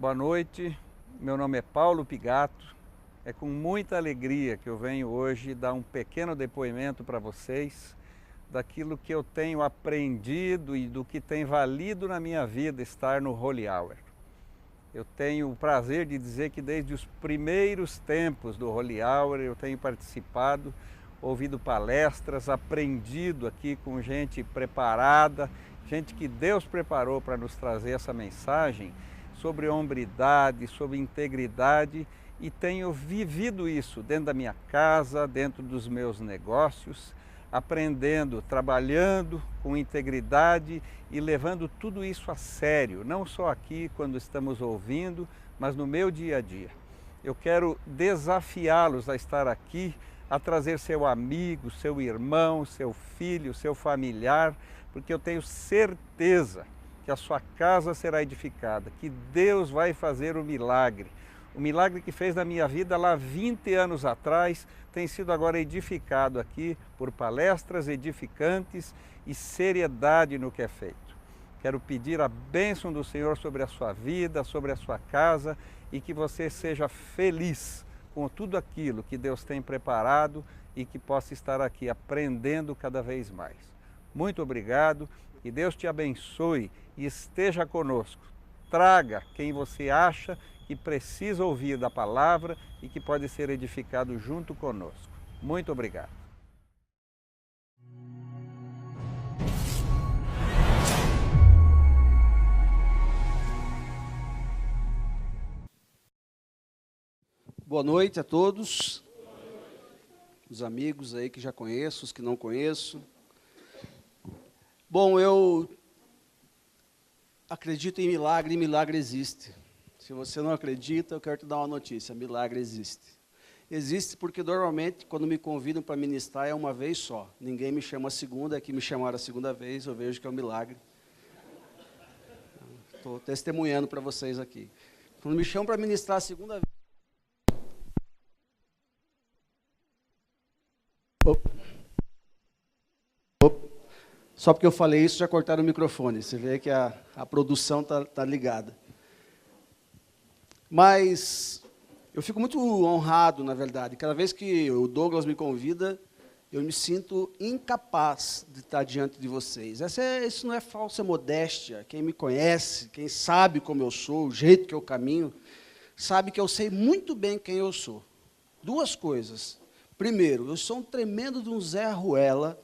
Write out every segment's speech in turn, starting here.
Boa noite, meu nome é Paulo Pigato. É com muita alegria que eu venho hoje dar um pequeno depoimento para vocês daquilo que eu tenho aprendido e do que tem valido na minha vida estar no Holy Hour. Eu tenho o prazer de dizer que desde os primeiros tempos do Holy Hour eu tenho participado, ouvido palestras, aprendido aqui com gente preparada, gente que Deus preparou para nos trazer essa mensagem sobre hombridade, sobre integridade, e tenho vivido isso dentro da minha casa, dentro dos meus negócios, aprendendo, trabalhando com integridade e levando tudo isso a sério, não só aqui quando estamos ouvindo, mas no meu dia a dia. Eu quero desafiá-los a estar aqui, a trazer seu amigo, seu irmão, seu filho, seu familiar, porque eu tenho certeza que a sua casa será edificada, que Deus vai fazer o milagre. O milagre que fez na minha vida lá 20 anos atrás tem sido agora edificado aqui por palestras edificantes e seriedade no que é feito. Quero pedir a bênção do Senhor sobre a sua vida, sobre a sua casa e que você seja feliz com tudo aquilo que Deus tem preparado e que possa estar aqui aprendendo cada vez mais. Muito obrigado, que Deus te abençoe e esteja conosco. Traga quem você acha que precisa ouvir da palavra e que pode ser edificado junto conosco. Muito obrigado. Boa noite a todos, os amigos aí que já conheço, os que não conheço. Bom, eu acredito em milagre e milagre existe. Se você não acredita, eu quero te dar uma notícia, milagre existe. Existe porque normalmente quando me convidam para ministrar é uma vez só. Ninguém me chama a segunda, aqui me chamaram a segunda vez, eu vejo que é um milagre. Estou testemunhando para vocês aqui. Quando me chamam para ministrar a segunda vez, só porque eu falei isso, já cortaram o microfone. Você vê que a produção está ligada. Mas eu fico muito honrado, na verdade. Cada vez que o Douglas me convida, eu me sinto incapaz de estar diante de vocês. Isso não é falsa modéstia. Quem me conhece, quem sabe como eu sou, o jeito que eu caminho, sabe que eu sei muito bem quem eu sou. Duas coisas. Primeiro, eu sou um tremendo de um Zé Ruela,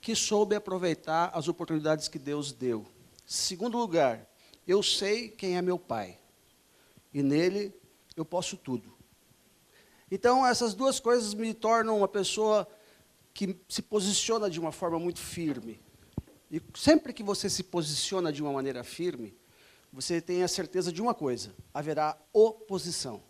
que soube aproveitar as oportunidades que Deus deu. Segundo lugar, eu sei quem é meu pai, e nele eu posso tudo. Então, essas duas coisas me tornam uma pessoa que se posiciona de uma forma muito firme. E sempre que você se posiciona de uma maneira firme, você tem a certeza de uma coisa: haverá oposição.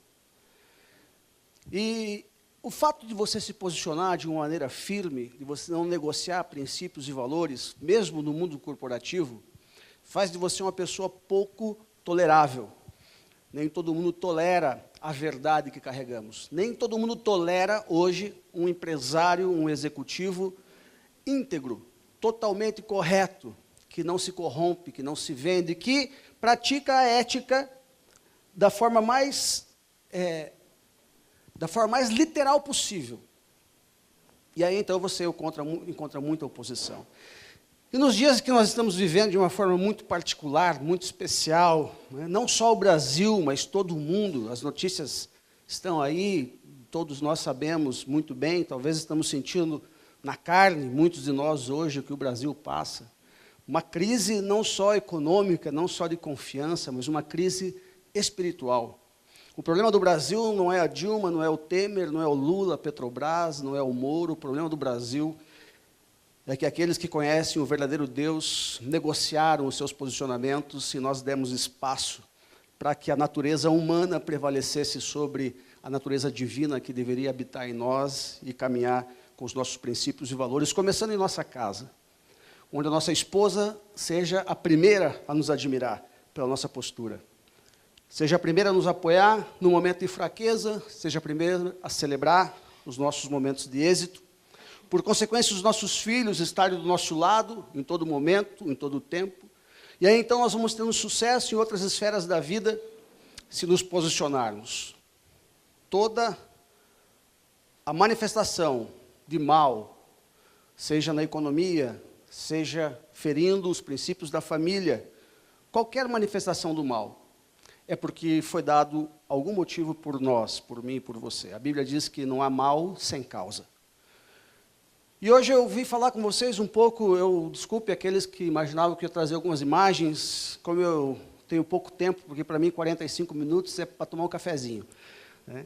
E o fato de você se posicionar de uma maneira firme, de você não negociar princípios e valores, mesmo no mundo corporativo, faz de você uma pessoa pouco tolerável. Nem todo mundo tolera a verdade que carregamos. Nem todo mundo tolera hoje um empresário, um executivo íntegro, totalmente correto, que não se corrompe, que não se vende, que pratica a ética da forma mais literal possível. E aí, então, você encontra muita oposição. E nos dias que nós estamos vivendo de uma forma muito particular, muito especial, né, não só o Brasil, mas todo o mundo, as notícias estão aí, todos nós sabemos muito bem, talvez estamos sentindo na carne, muitos de nós hoje, o que o Brasil passa. Uma crise não só econômica, não só de confiança, mas uma crise espiritual. O problema do Brasil não é a Dilma, não é o Temer, não é o Lula, a Petrobras, não é o Moro. O problema do Brasil é que aqueles que conhecem o verdadeiro Deus negociaram os seus posicionamentos e nós demos espaço para que a natureza humana prevalecesse sobre a natureza divina que deveria habitar em nós e caminhar com os nossos princípios e valores, começando em nossa casa, onde a nossa esposa seja a primeira a nos admirar pela nossa postura. Seja a primeira a nos apoiar no momento de fraqueza, seja a primeira a celebrar os nossos momentos de êxito. Por consequência, os nossos filhos estarem do nosso lado em todo momento, em todo tempo. E aí então nós vamos tendo sucesso em outras esferas da vida se nos posicionarmos. Toda a manifestação de mal, seja na economia, seja ferindo os princípios da família, qualquer manifestação do mal, é porque foi dado algum motivo por nós, por mim e por você. A Bíblia diz que não há mal sem causa. E hoje eu vim falar com vocês um pouco, desculpe aqueles que imaginavam que eu ia trazer algumas imagens, como eu tenho pouco tempo, porque para mim 45 minutos é para tomar um cafezinho, né?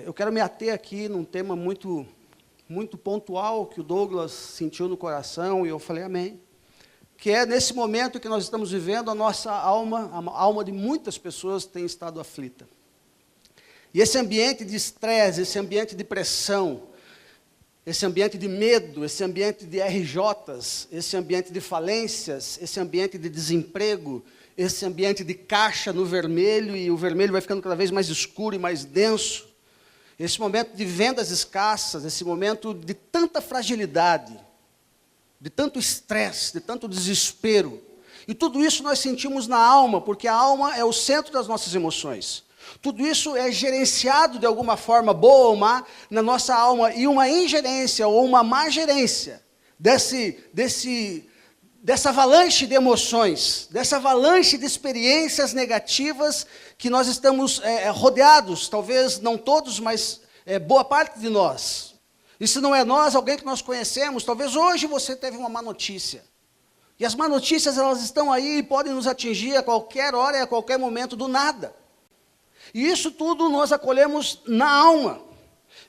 Eu quero me ater aqui num tema muito pontual que o Douglas sentiu no coração, e eu falei amém, que é nesse momento que nós estamos vivendo, a nossa alma, a alma de muitas pessoas tem estado aflita. E esse ambiente de estresse, esse ambiente de pressão, esse ambiente de medo, esse ambiente de RJs, esse ambiente de falências, esse ambiente de desemprego, esse ambiente de caixa no vermelho, e o vermelho vai ficando cada vez mais escuro e mais denso, esse momento de vendas escassas, esse momento de tanta fragilidade, de tanto estresse, de tanto desespero, e tudo isso nós sentimos na alma, porque a alma é o centro das nossas emoções. Tudo isso é gerenciado de alguma forma, boa ou má, na nossa alma, e uma ingerência ou uma má gerência dessa avalanche de emoções, dessa avalanche de experiências negativas que nós estamos rodeados, talvez não todos, mas boa parte de nós. E se não é nós, alguém que nós conhecemos, talvez hoje você teve uma má notícia. E as má notícias, elas estão aí e podem nos atingir a qualquer hora e a qualquer momento do nada. E isso tudo nós acolhemos na alma.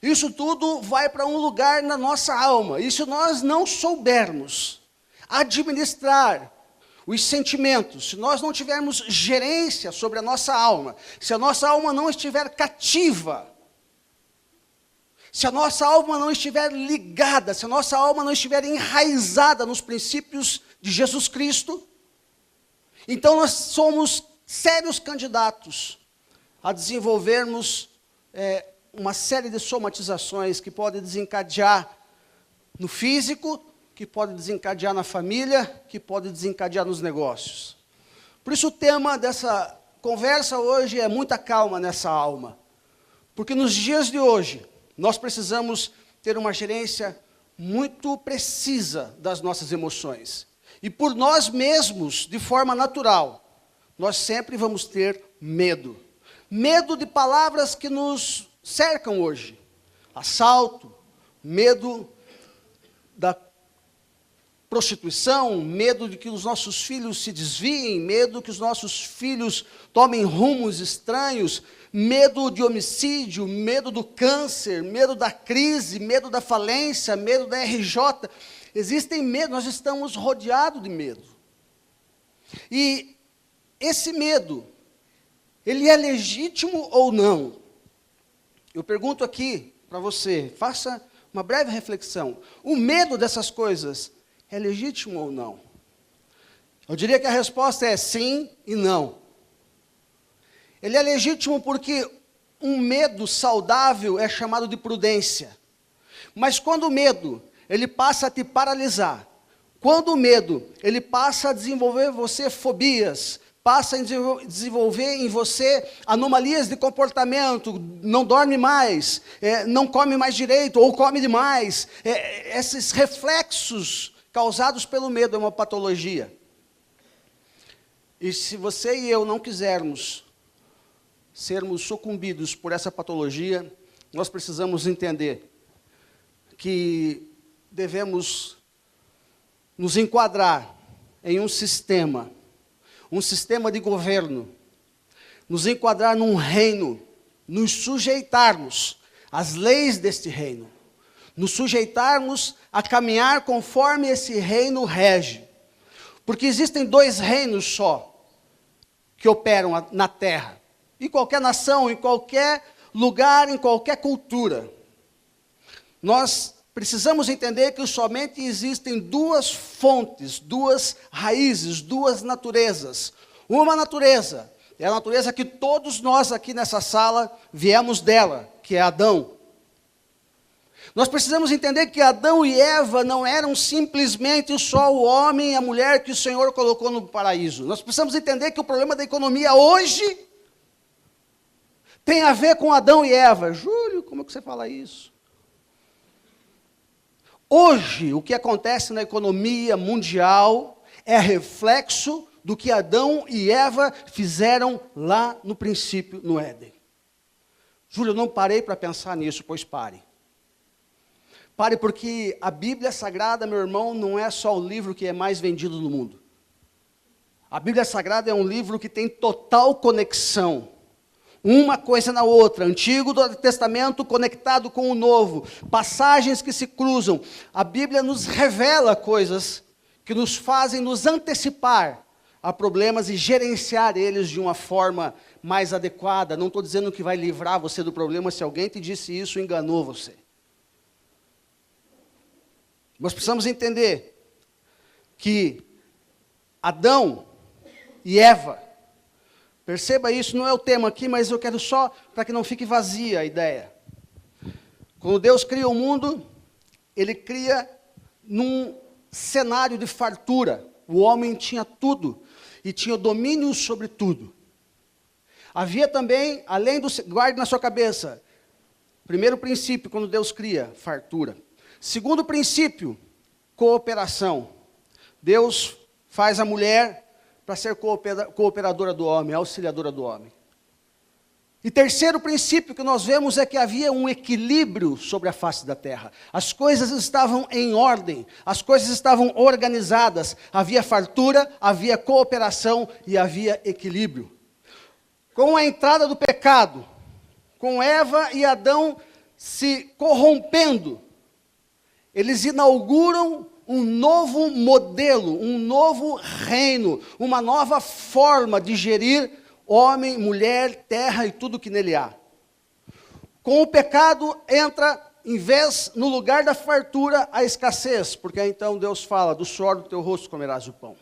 Isso tudo vai para um lugar na nossa alma. E se nós não soubermos administrar os sentimentos, se nós não tivermos gerência sobre a nossa alma, se a nossa alma não estiver cativa, se a nossa alma não estiver ligada, se a nossa alma não estiver enraizada nos princípios de Jesus Cristo, então nós somos sérios candidatos a desenvolvermos uma série de somatizações que podem desencadear no físico, que pode desencadear na família, que pode desencadear nos negócios. Por isso o tema dessa conversa hoje é muita calma nessa alma. Porque nos dias de hoje, nós precisamos ter uma gerência muito precisa das nossas emoções. E por nós mesmos, de forma natural, nós sempre vamos ter medo. Medo de palavras que nos cercam hoje. Assalto, medo da prostituição, medo de que os nossos filhos se desviem, medo que os nossos filhos tomem rumos estranhos, medo de homicídio, medo do câncer, medo da crise, medo da falência, medo da RJ. Existem medos, nós estamos rodeados de medo. E esse medo, ele é legítimo ou não? Eu pergunto aqui para você, faça uma breve reflexão. O medo dessas coisas é legítimo ou não? Eu diria que a resposta é sim e não. Ele é legítimo porque um medo saudável é chamado de prudência. Mas quando o medo, ele passa a te paralisar, quando o medo, ele passa a desenvolver em você fobias, passa a desenvolver em você anomalias de comportamento, não dorme mais, não come mais direito, ou come demais, esses reflexos causados pelo medo é uma patologia. E se você e eu não quisermos sermos sucumbidos por essa patologia, nós precisamos entender que devemos nos enquadrar em um sistema de governo, nos enquadrar num reino, nos sujeitarmos às leis deste reino, nos sujeitarmos a caminhar conforme esse reino rege. Porque existem dois reinos só que operam na terra, em qualquer nação, em qualquer lugar, em qualquer cultura. Nós precisamos entender que somente existem duas fontes, duas raízes, duas naturezas. Uma natureza é a natureza que todos nós aqui nessa sala viemos dela, que é Adão. Nós precisamos entender que Adão e Eva não eram simplesmente só o homem e a mulher que o Senhor colocou no paraíso. Nós precisamos entender que o problema da economia hoje tem a ver com Adão e Eva. Júlio, como é que você fala isso? Hoje, o que acontece na economia mundial é reflexo do que Adão e Eva fizeram lá no princípio, no Éden. Júlio, eu não parei para pensar nisso, pois pare. Pare, porque a Bíblia Sagrada, meu irmão, não é só o livro que é mais vendido no mundo. A Bíblia Sagrada é um livro que tem total conexão. Uma coisa na outra, Antigo Testamento conectado com o Novo, passagens que se cruzam. A Bíblia nos revela coisas que nos fazem nos antecipar a problemas e gerenciar eles de uma forma mais adequada. Não estou dizendo que vai livrar você do problema, se alguém te disse isso, enganou você. Nós precisamos entender que Adão e Eva, perceba isso, não é o tema aqui, mas eu quero só, para que não fique vazia a ideia. Quando Deus cria o mundo, Ele cria num cenário de fartura. O homem tinha tudo, e tinha domínio sobre tudo. Havia também, além do, guarde na sua cabeça, primeiro princípio, quando Deus cria, fartura. Segundo princípio, cooperação. Deus faz a mulher para ser cooperadora do homem, auxiliadora do homem. E terceiro princípio que nós vemos é que havia um equilíbrio sobre a face da terra. As coisas estavam em ordem, as coisas estavam organizadas, havia fartura, havia cooperação e havia equilíbrio. Com a entrada do pecado, com Eva e Adão se corrompendo, eles inauguram um novo modelo, um novo reino, uma nova forma de gerir homem, mulher, terra e tudo que nele há. Com o pecado entra, em vez, no lugar da fartura, a escassez, porque então Deus fala, do suor do teu rosto comerás o pão.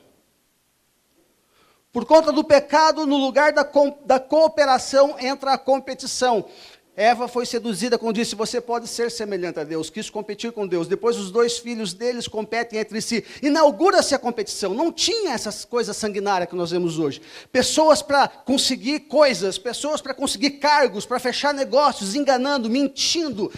Por conta do pecado, no lugar da cooperação, entra a competição. Eva foi seduzida quando disse, você pode ser semelhante a Deus, quis competir com Deus. Depois os dois filhos deles competem entre si. Inaugura-se a competição. Não tinha essas coisas sanguinárias que nós vemos hoje. Pessoas para conseguir coisas, pessoas para conseguir cargos, para fechar negócios, enganando, mentindo,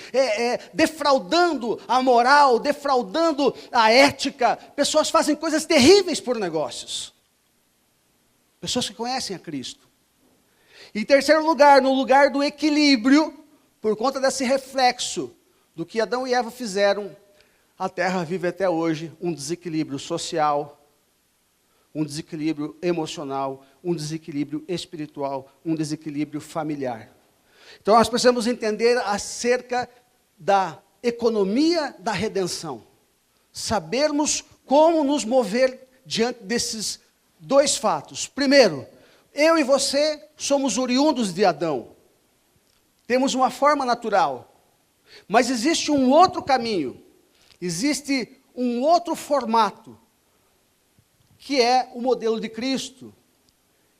defraudando a moral, defraudando a ética. Pessoas fazem coisas terríveis por negócios. Pessoas que conhecem a Cristo. Em terceiro lugar, no lugar do equilíbrio, por conta desse reflexo do que Adão e Eva fizeram, a terra vive até hoje um desequilíbrio social, um desequilíbrio emocional, um desequilíbrio espiritual, um desequilíbrio familiar. Então nós precisamos entender acerca da economia da redenção. Sabermos como nos mover diante desses dois fatos. Primeiro, eu e você somos oriundos de Adão. Temos uma forma natural. Mas existe um outro caminho. Existe um outro formato. Que é o modelo de Cristo.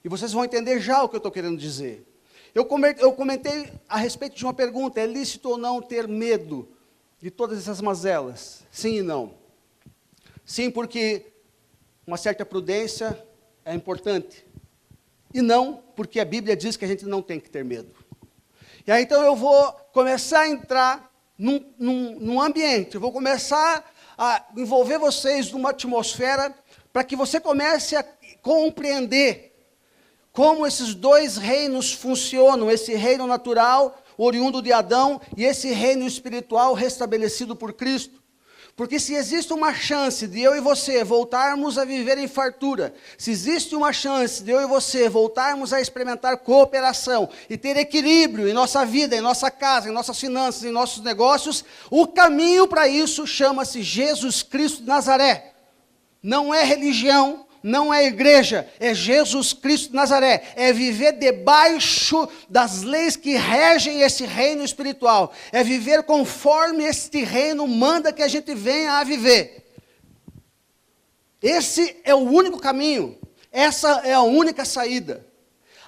E vocês vão entender já o que eu estou querendo dizer. Eu comentei a respeito de uma pergunta. É lícito ou não ter medo de todas essas mazelas? Sim e não. Sim, porque uma certa prudência é importante. E não, porque a Bíblia diz que a gente não tem que ter medo. E aí então eu vou começar a entrar num ambiente, eu vou começar a envolver vocês numa atmosfera para que você comece a compreender como esses dois reinos funcionam, esse reino natural, oriundo de Adão, e esse reino espiritual restabelecido por Cristo. Porque se existe uma chance de eu e você voltarmos a viver em fartura, se existe uma chance de eu e você voltarmos a experimentar cooperação e ter equilíbrio em nossa vida, em nossa casa, em nossas finanças, em nossos negócios, o caminho para isso chama-se Jesus Cristo de Nazaré. Não é religião, não é igreja, é Jesus Cristo de Nazaré. É viver debaixo das leis que regem esse reino espiritual. É viver conforme este reino manda que a gente venha a viver. Esse é o único caminho. Essa é a única saída.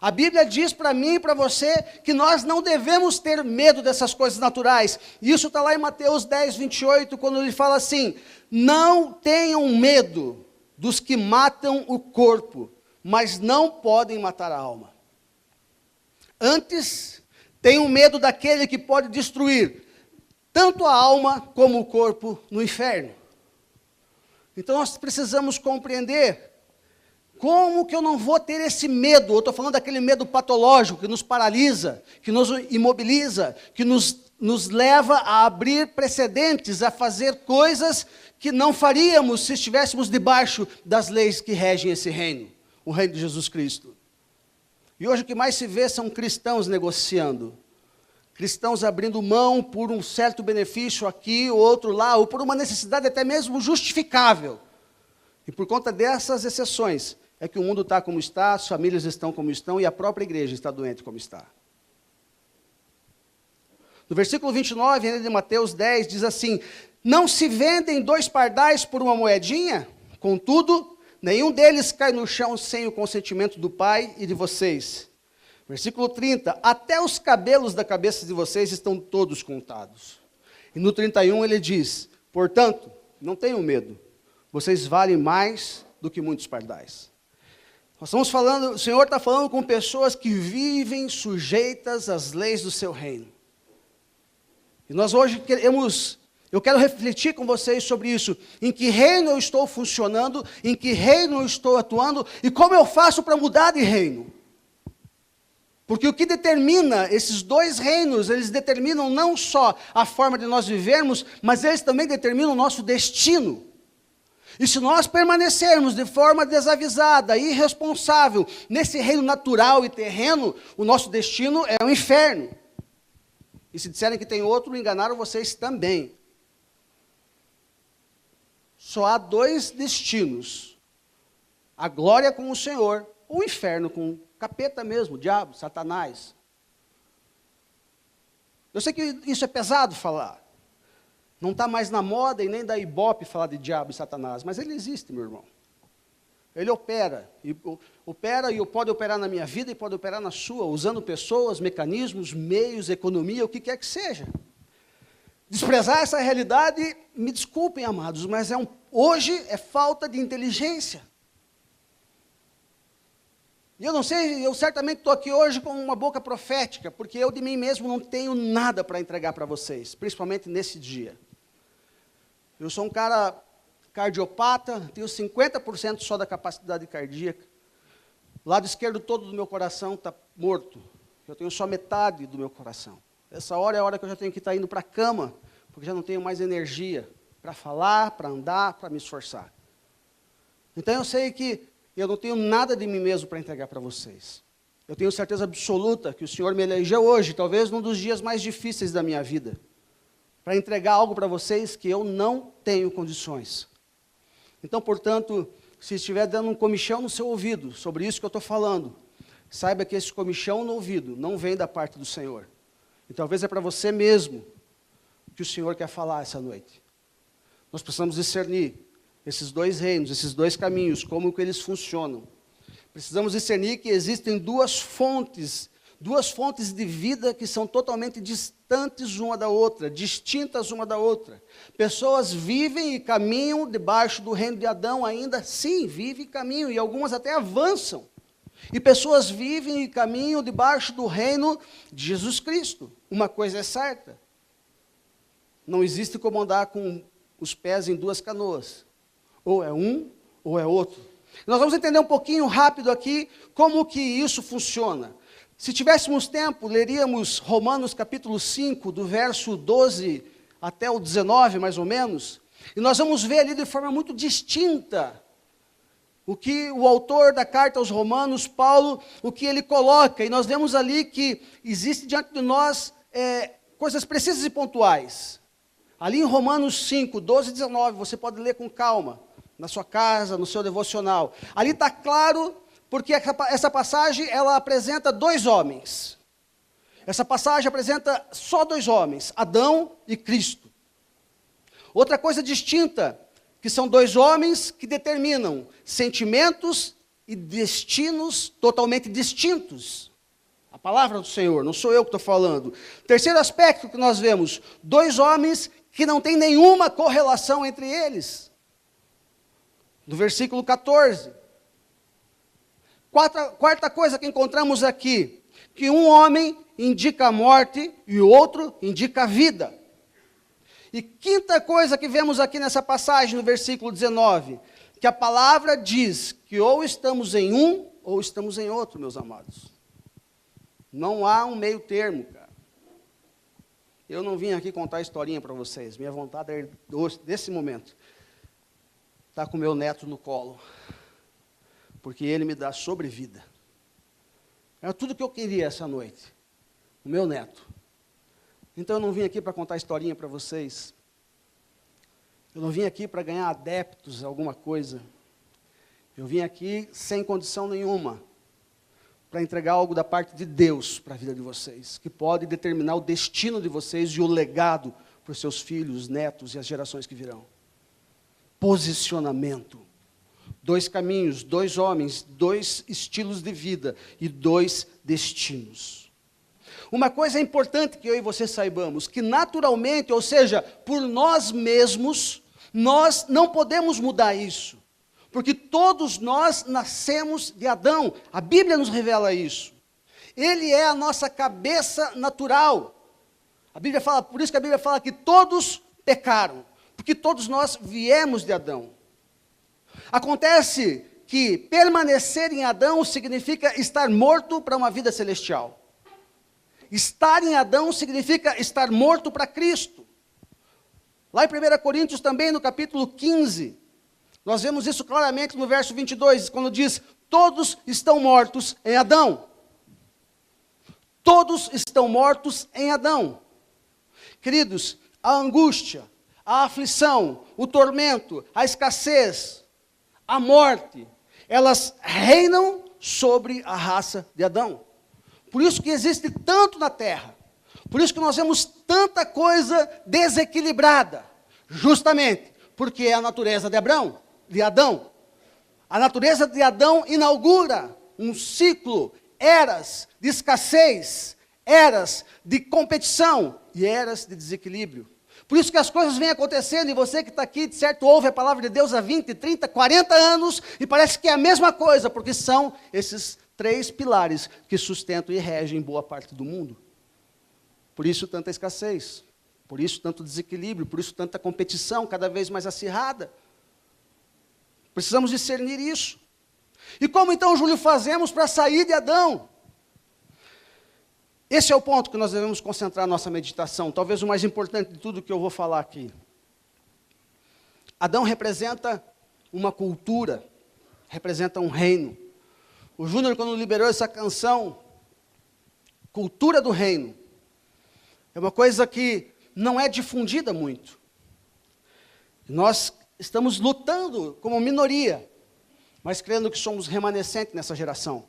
A Bíblia diz para mim e para você que nós não devemos ter medo dessas coisas naturais. Isso está lá em Mateus 10, 28, quando ele fala assim: não tenham medo dos que matam o corpo, mas não podem matar a alma. Antes, tenham medo daquele que pode destruir tanto a alma como o corpo no inferno. Então nós precisamos compreender como que eu não vou ter esse medo. Eu estou falando daquele medo patológico que nos paralisa, que nos imobiliza, que nos leva a abrir precedentes, a fazer coisas que não faríamos se estivéssemos debaixo das leis que regem esse reino, o reino de Jesus Cristo. E hoje o que mais se vê são cristãos negociando. Cristãos abrindo mão por um certo benefício aqui, ou outro lá, ou por uma necessidade até mesmo justificável. E por conta dessas exceções, é que o mundo está como está, as famílias estão como estão, e a própria igreja está doente como está. No versículo 29, ainda de Mateus 10, diz assim: não se vendem 2 pardais por uma moedinha? Contudo, nenhum deles cai no chão sem o consentimento do Pai e de vocês. Versículo 30, até os cabelos da cabeça de vocês estão todos contados. E no 31 ele diz: portanto, não tenham medo, vocês valem mais do que muitos pardais. Nós estamos falando, o Senhor está falando com pessoas que vivem sujeitas às leis do seu reino. E nós hoje eu quero refletir com vocês sobre isso. Em que reino eu estou funcionando, em que reino eu estou atuando, e como eu faço para mudar de reino. Porque o que determina esses 2 reinos, eles determinam não só a forma de nós vivermos, mas eles também determinam o nosso destino. E se nós permanecermos de forma desavisada, irresponsável, nesse reino natural e terreno, o nosso destino é o inferno. E se disserem que tem outro, enganaram vocês também. Só há 2 destinos: a glória com o Senhor, ou o inferno com o capeta mesmo, o diabo, Satanás. Eu sei que isso é pesado falar. Não está mais na moda e nem da Ibope falar de diabo e Satanás, mas ele existe, meu irmão. Ele opera e pode operar na minha vida e pode operar na sua, usando pessoas, mecanismos, meios, economia, o que quer que seja. Desprezar essa realidade, me desculpem, amados, mas hoje é falta de inteligência. E eu não sei, eu certamente estou aqui hoje com uma boca profética, porque eu de mim mesmo não tenho nada para entregar para vocês, principalmente nesse dia. Eu sou um cara cardiopata, tenho 50% só da capacidade cardíaca. O lado esquerdo todo do meu coração está morto. Eu tenho só metade do meu coração. Essa hora é a hora que eu já tenho que estar indo para a cama, porque já não tenho mais energia para falar, para andar, para me esforçar. Então eu sei que eu não tenho nada de mim mesmo para entregar para vocês. Eu tenho certeza absoluta que o Senhor me elegeu hoje, talvez num dos dias mais difíceis da minha vida, para entregar algo para vocês que eu não tenho condições. Então, portanto, se estiver dando um comichão no seu ouvido sobre isso que eu estou falando, saiba que esse comichão no ouvido não vem da parte do Senhor. E talvez é para você mesmo que o Senhor quer falar essa noite. Nós precisamos discernir esses 2 reinos, esses 2 caminhos, como que eles funcionam. Precisamos discernir que existem 2 fontes de vida que são totalmente distantes uma da outra, distintas uma da outra. Pessoas vivem e caminham debaixo do reino de Adão ainda, sim, vivem e caminham, e algumas até avançam. E pessoas vivem e caminham debaixo do reino de Jesus Cristo. Uma coisa é certa: não existe como andar com os pés em 2 canoas. Ou é um, ou é outro. Nós vamos entender um pouquinho rápido aqui como que isso funciona. Se tivéssemos tempo, leríamos Romanos capítulo 5, do verso 12 até o 19, mais ou menos. E nós vamos ver ali de forma muito distinta o que o autor da carta aos Romanos, Paulo, o que ele coloca. E nós vemos ali que existe diante de nós coisas precisas e pontuais. Ali em Romanos 5, 12 e 19, você pode ler com calma, na sua casa, no seu devocional. Ali está claro, porque essa passagem, ela apresenta 2 homens. Essa passagem apresenta só 2 homens, Adão e Cristo. Outra coisa distinta, que são 2 homens que determinam sentimentos e destinos totalmente distintos. A palavra do Senhor, não sou eu que estou falando. Terceiro aspecto que nós vemos, 2 homens que não tem nenhuma correlação entre eles. No versículo 14. Quarta coisa que encontramos aqui, que um homem indica a morte e o outro indica a vida. E quinta coisa que vemos aqui nessa passagem, no versículo 19, que a palavra diz que ou estamos em um ou estamos em outro, meus amados. Não há um meio termo, cara. Eu não vim aqui contar historinha para vocês. Minha vontade é, nesse momento, estar com meu neto no colo. Porque ele me dá sobrevida. Era tudo que eu queria essa noite. O meu neto. Então eu não vim aqui para contar historinha para vocês. Eu não vim aqui para ganhar adeptos, alguma coisa. Eu vim aqui sem condição nenhuma para entregar algo da parte de Deus para a vida de vocês, que pode determinar o destino de vocês e o legado para os seus filhos, netos e as gerações que virão. Posicionamento. 2 caminhos, 2 homens, 2 estilos de vida e 2 destinos. Uma coisa importante que eu e você saibamos, que naturalmente, ou seja, por nós mesmos, nós não podemos mudar isso. Porque todos nós nascemos de Adão. A Bíblia nos revela isso. Ele é a nossa cabeça natural. A Bíblia fala, por isso que a Bíblia fala que todos pecaram. Porque todos nós viemos de Adão. Acontece que permanecer em Adão significa estar morto para uma vida celestial. Estar em Adão significa estar morto para Cristo. Lá em 1 Coríntios também, no capítulo 15, nós vemos isso claramente no verso 22, quando diz, todos estão mortos em Adão. Todos estão mortos em Adão. Queridos, a angústia, a aflição, o tormento, a escassez, a morte, elas reinam sobre a raça de Adão. Por isso que existe tanto na terra. Por isso que nós vemos tanta coisa desequilibrada. Justamente porque é a natureza de Adão. A natureza de Adão inaugura um ciclo, eras de escassez, eras de competição e eras de desequilíbrio. Por isso que as coisas vêm acontecendo e você que está aqui, de certo, ouve a palavra de Deus há 20, 30, 40 anos e parece que é a mesma coisa, porque são esses 3 pilares que sustentam e regem boa parte do mundo. Por isso tanta escassez, por isso tanto desequilíbrio, por isso tanta competição cada vez mais acirrada. Precisamos discernir isso. E como então, Júlio, fazemos para sair de Adão? Esse é o ponto que nós devemos concentrar nossa meditação, talvez o mais importante de tudo que eu vou falar aqui. Adão representa uma cultura, representa um reino. O Júnior, quando liberou essa canção, Cultura do Reino, é uma coisa que não é difundida muito. Nós estamos lutando como minoria, mas crendo que somos remanescentes nessa geração.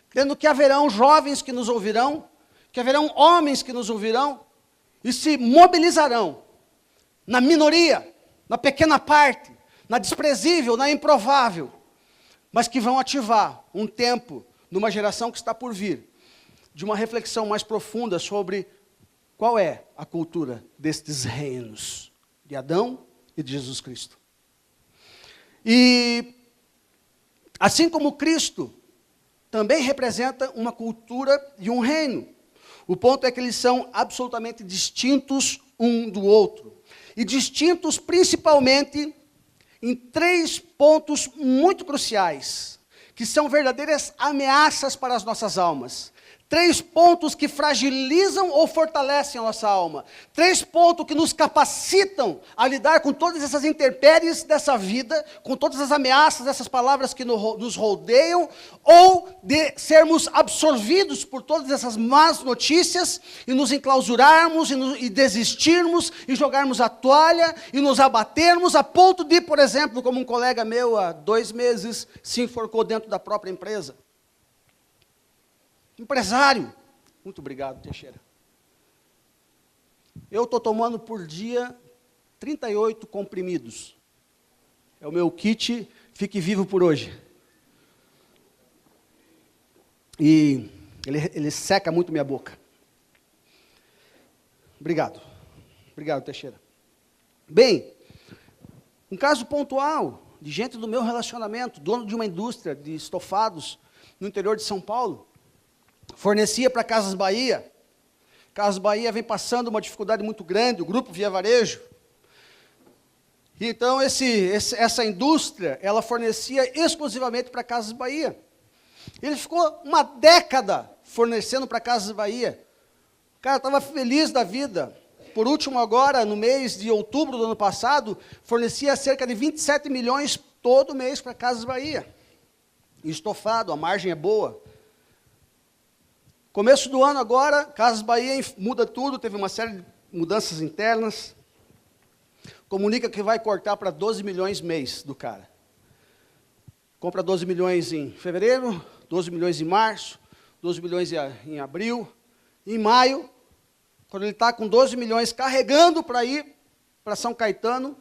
Crendo que haverão jovens que nos ouvirão, que haverão homens que nos ouvirão e se mobilizarão na minoria, na pequena parte, na desprezível, na improvável, mas que vão ativar um tempo, numa geração que está por vir, de uma reflexão mais profunda sobre qual é a cultura destes reinos, de Adão e de Jesus Cristo. E, assim como Cristo, também representa uma cultura e um reino. O ponto é que eles são absolutamente distintos um do outro. E distintos principalmente em 3 pontos muito cruciais, que são verdadeiras ameaças para as nossas almas. 3 pontos que fragilizam ou fortalecem a nossa alma. 3 pontos que nos capacitam a lidar com todas essas intempéries dessa vida, com todas as ameaças dessas palavras que nos rodeiam, ou de sermos absorvidos por todas essas más notícias e nos enclausurarmos e desistirmos e jogarmos a toalha e nos abatermos a ponto de, por exemplo, como um colega meu há 2 meses se enforcou dentro da própria empresa. Empresário. Muito obrigado, Teixeira. Eu estou tomando por dia 38 comprimidos. É o meu kit Fique Vivo por hoje. E ele seca muito minha boca. Obrigado. Obrigado, Teixeira. Bem, um caso pontual de gente do meu relacionamento, dono de uma indústria de estofados no interior de São Paulo, fornecia para Casas Bahia. Casas Bahia vem passando uma dificuldade muito grande, o grupo Via Varejo. E então essa indústria, ela fornecia exclusivamente para Casas Bahia. Ele ficou uma década fornecendo para Casas Bahia. O cara estava feliz da vida. Por último, agora, no mês de outubro do ano passado, fornecia cerca de 27 milhões todo mês para Casas Bahia. Estofado, a margem é boa. Começo do ano agora, Casas Bahia muda tudo, teve uma série de mudanças internas. Comunica que vai cortar para 12 milhões mês do cara. Compra 12 milhões em fevereiro, 12 milhões em março, 12 milhões em abril. Em maio, quando ele está com 12 milhões carregando para ir para São Caetano,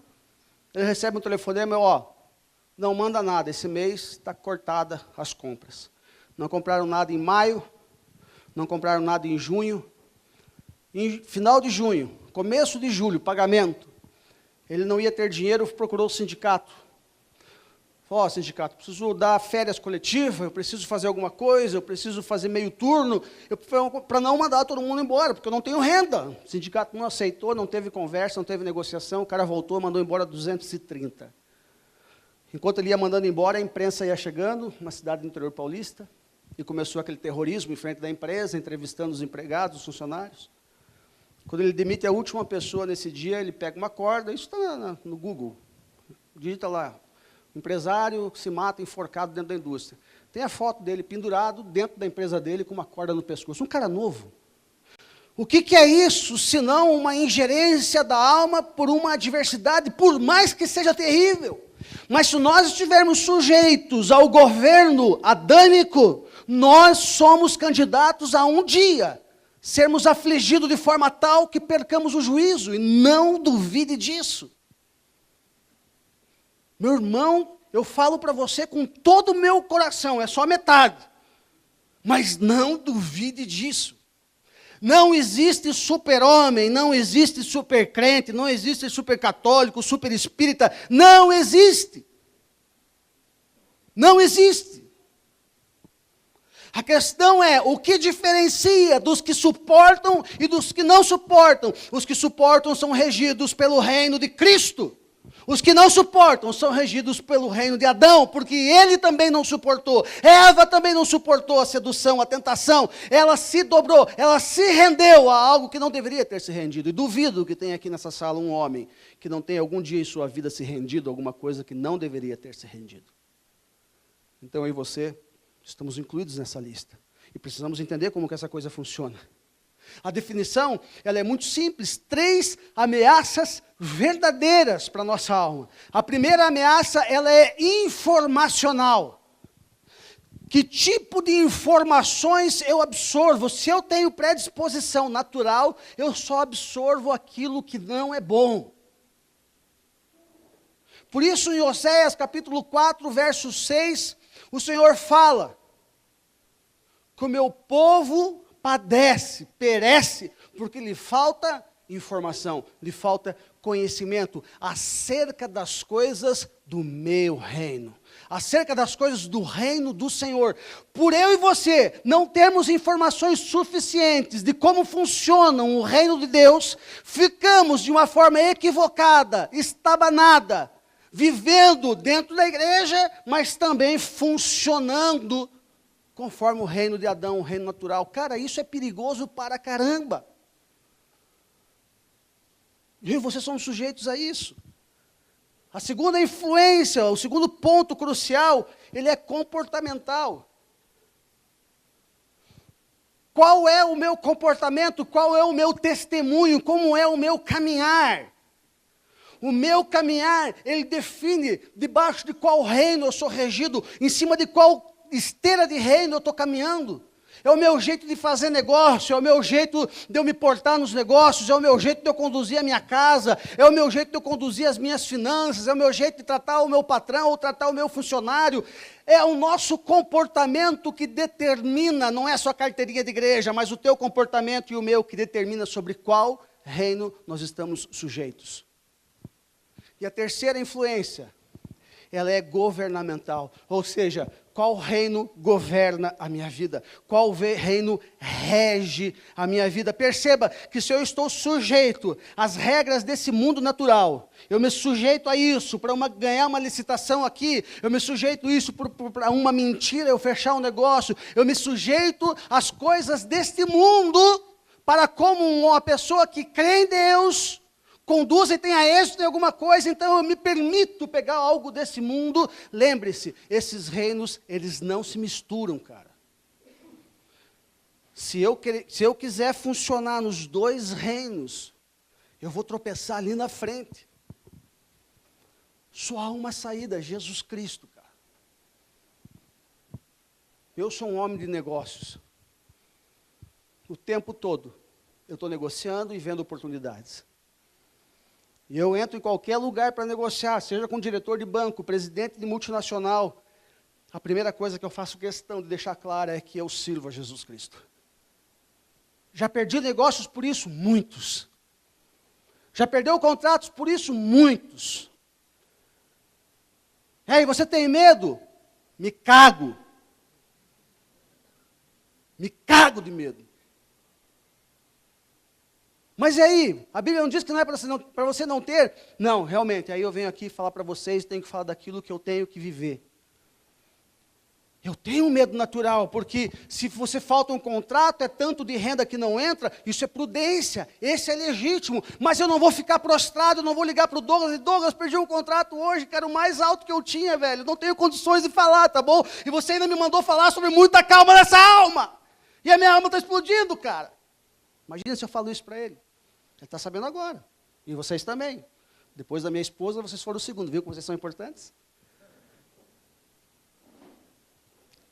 ele recebe um telefonema, não manda nada, esse mês está cortada as compras. Não compraram nada em maio, não compraram nada em junho. Em final de junho, começo de julho, pagamento. Ele não ia ter dinheiro, procurou o sindicato. Falou, sindicato, preciso dar férias coletivas, eu preciso fazer alguma coisa, eu preciso fazer meio turno, para não mandar todo mundo embora, porque eu não tenho renda. O sindicato não aceitou, não teve conversa, não teve negociação, o cara voltou, mandou embora 230. Enquanto ele ia mandando embora, a imprensa ia chegando, uma cidade do interior paulista, e começou aquele terrorismo em frente da empresa, entrevistando os empregados, os funcionários. Quando ele demite a última pessoa nesse dia, ele pega uma corda, isso está no Google, digita lá, empresário se mata enforcado dentro da indústria. Tem a foto dele pendurado dentro da empresa dele com uma corda no pescoço. Um cara novo. O que é isso, senão uma ingerência da alma por uma adversidade, por mais que seja terrível? Mas se nós estivermos sujeitos ao governo adâmico, nós somos candidatos a um dia sermos afligidos de forma tal que percamos o juízo, e não duvide disso. Meu irmão, eu falo para você com todo o meu coração, é só metade, mas não duvide disso. Não existe super-homem, não existe super-crente, não existe super-católico, super-espírita, não existe. Não existe. A questão é, o que diferencia dos que suportam e dos que não suportam? Os que suportam são regidos pelo reino de Cristo. Os que não suportam são regidos pelo reino de Adão, porque ele também não suportou. Eva também não suportou a sedução, a tentação. Ela se dobrou, ela se rendeu a algo que não deveria ter se rendido. E duvido que tenha aqui nessa sala um homem que não tenha algum dia em sua vida se rendido a alguma coisa que não deveria ter se rendido. Então eu e você estamos incluídos nessa lista. E precisamos entender como que essa coisa funciona. A definição, ela é muito simples. 3 ameaças verdadeiras para a nossa alma. A primeira ameaça, ela é informacional. Que tipo de informações eu absorvo? Se eu tenho predisposição natural, eu só absorvo aquilo que não é bom. Por isso, em Oséias, capítulo 4, verso 6, o Senhor fala que o meu povo padece, perece, porque lhe falta informação, lhe falta conhecimento acerca das coisas do meu reino, acerca das coisas do reino do Senhor. Por eu e você não termos informações suficientes de como funciona o reino de Deus, ficamos de uma forma equivocada, estabanada, vivendo dentro da igreja, mas também funcionando conforme o reino de Adão, o reino natural. Cara, isso é perigoso para caramba. Eu e você somos sujeitos a isso. A segunda influência, o segundo ponto crucial, ele é comportamental. Qual é o meu comportamento? Qual é o meu testemunho? Como é o meu caminhar? O meu caminhar, ele define debaixo de qual reino eu sou regido, em cima de qual esteira de reino eu estou caminhando. é o meu jeito de fazer negócio, é o meu jeito de eu me portar nos negócios, é o meu jeito de eu conduzir a minha casa, é o meu jeito de eu conduzir as minhas finanças, é o meu jeito de tratar o meu patrão ou tratar o meu funcionário. É o nosso comportamento que determina, não é a sua carteirinha de igreja, mas o teu comportamento e o meu que determina sobre qual reino nós estamos sujeitos. E a terceira influência, ela é governamental, ou seja, qual reino governa a minha vida? Qual reino rege a minha vida? Perceba que se eu estou sujeito às regras desse mundo natural, eu me sujeito a isso, para ganhar uma licitação aqui, eu me sujeito a isso para uma mentira, eu fechar um negócio, eu me sujeito às coisas deste mundo, para como uma pessoa que crê em Deus, conduz e tenha êxito em alguma coisa, então eu me permito pegar algo desse mundo. Lembre-se, esses reinos, eles não se misturam, cara. Se eu quiser funcionar nos dois reinos, eu vou tropeçar ali na frente. Só há uma saída, Jesus Cristo, cara. Eu sou um homem de negócios. O tempo todo, eu estou negociando e vendo oportunidades. E eu entro em qualquer lugar para negociar, seja com diretor de banco, presidente de multinacional. A primeira coisa que eu faço questão de deixar clara é que eu sirvo a Jesus Cristo. Já perdi negócios por isso? Muitos. Já perdeu contratos por isso? Muitos. Ei, você tem medo? Me cago. Me cago de medo. Mas e aí? A Bíblia não diz que não é para você não ter? Não, realmente, aí eu venho aqui falar para vocês, tenho que falar daquilo que eu tenho que viver. Eu tenho um medo natural, porque se você falta um contrato, é tanto de renda que não entra, isso é prudência, esse é legítimo, mas eu não vou ficar prostrado, eu não vou ligar para o Douglas, e Douglas, perdi um contrato hoje, que era o mais alto que eu tinha, velho, não tenho condições de falar, tá bom? E você ainda me mandou falar sobre muita calma nessa alma, e a minha alma está explodindo, cara. Imagina se eu falo isso para ele. Ele está sabendo agora. E vocês também. Depois da minha esposa, vocês foram o segundo. Viu como vocês são importantes?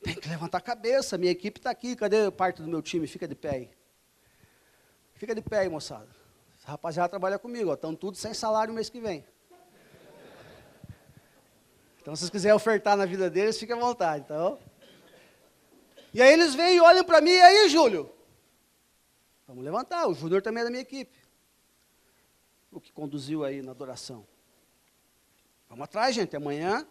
Tem que levantar a cabeça. Minha equipe está aqui. Cadê parte do meu time? Fica de pé aí. Fica de pé aí, moçada. Essa rapaziada trabalha comigo. Estão tudo sem salário mês que vem. Então, se vocês quiserem ofertar na vida deles, fiquem à vontade. Tá? E aí eles vêm e olham para mim. E aí, Júlio? Vamos levantar. O Júnior também é da minha equipe. O que conduziu aí na adoração. Vamos atrás, gente. Amanhã,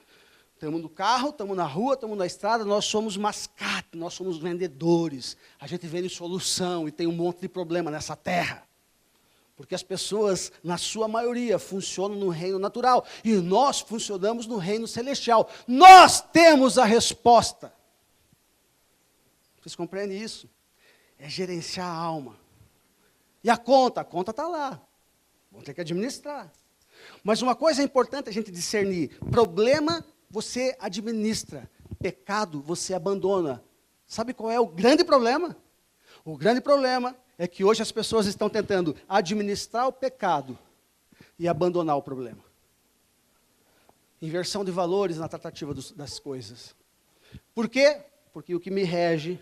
estamos no carro, estamos na rua, estamos na estrada, nós somos mascate, nós somos vendedores. A gente vende solução e tem um monte de problema nessa terra. Porque as pessoas, na sua maioria, funcionam no reino natural. E nós funcionamos no reino celestial. Nós temos a resposta. Vocês compreendem isso? É gerenciar a alma. E a conta está lá. Vamos ter que administrar. Mas uma coisa é importante a gente discernir. Problema, você administra. Pecado, você abandona. Sabe qual é o grande problema? O grande problema é que hoje as pessoas estão tentando administrar o pecado e abandonar o problema. Inversão de valores na tratativa das coisas. Por quê? Porque o que me rege,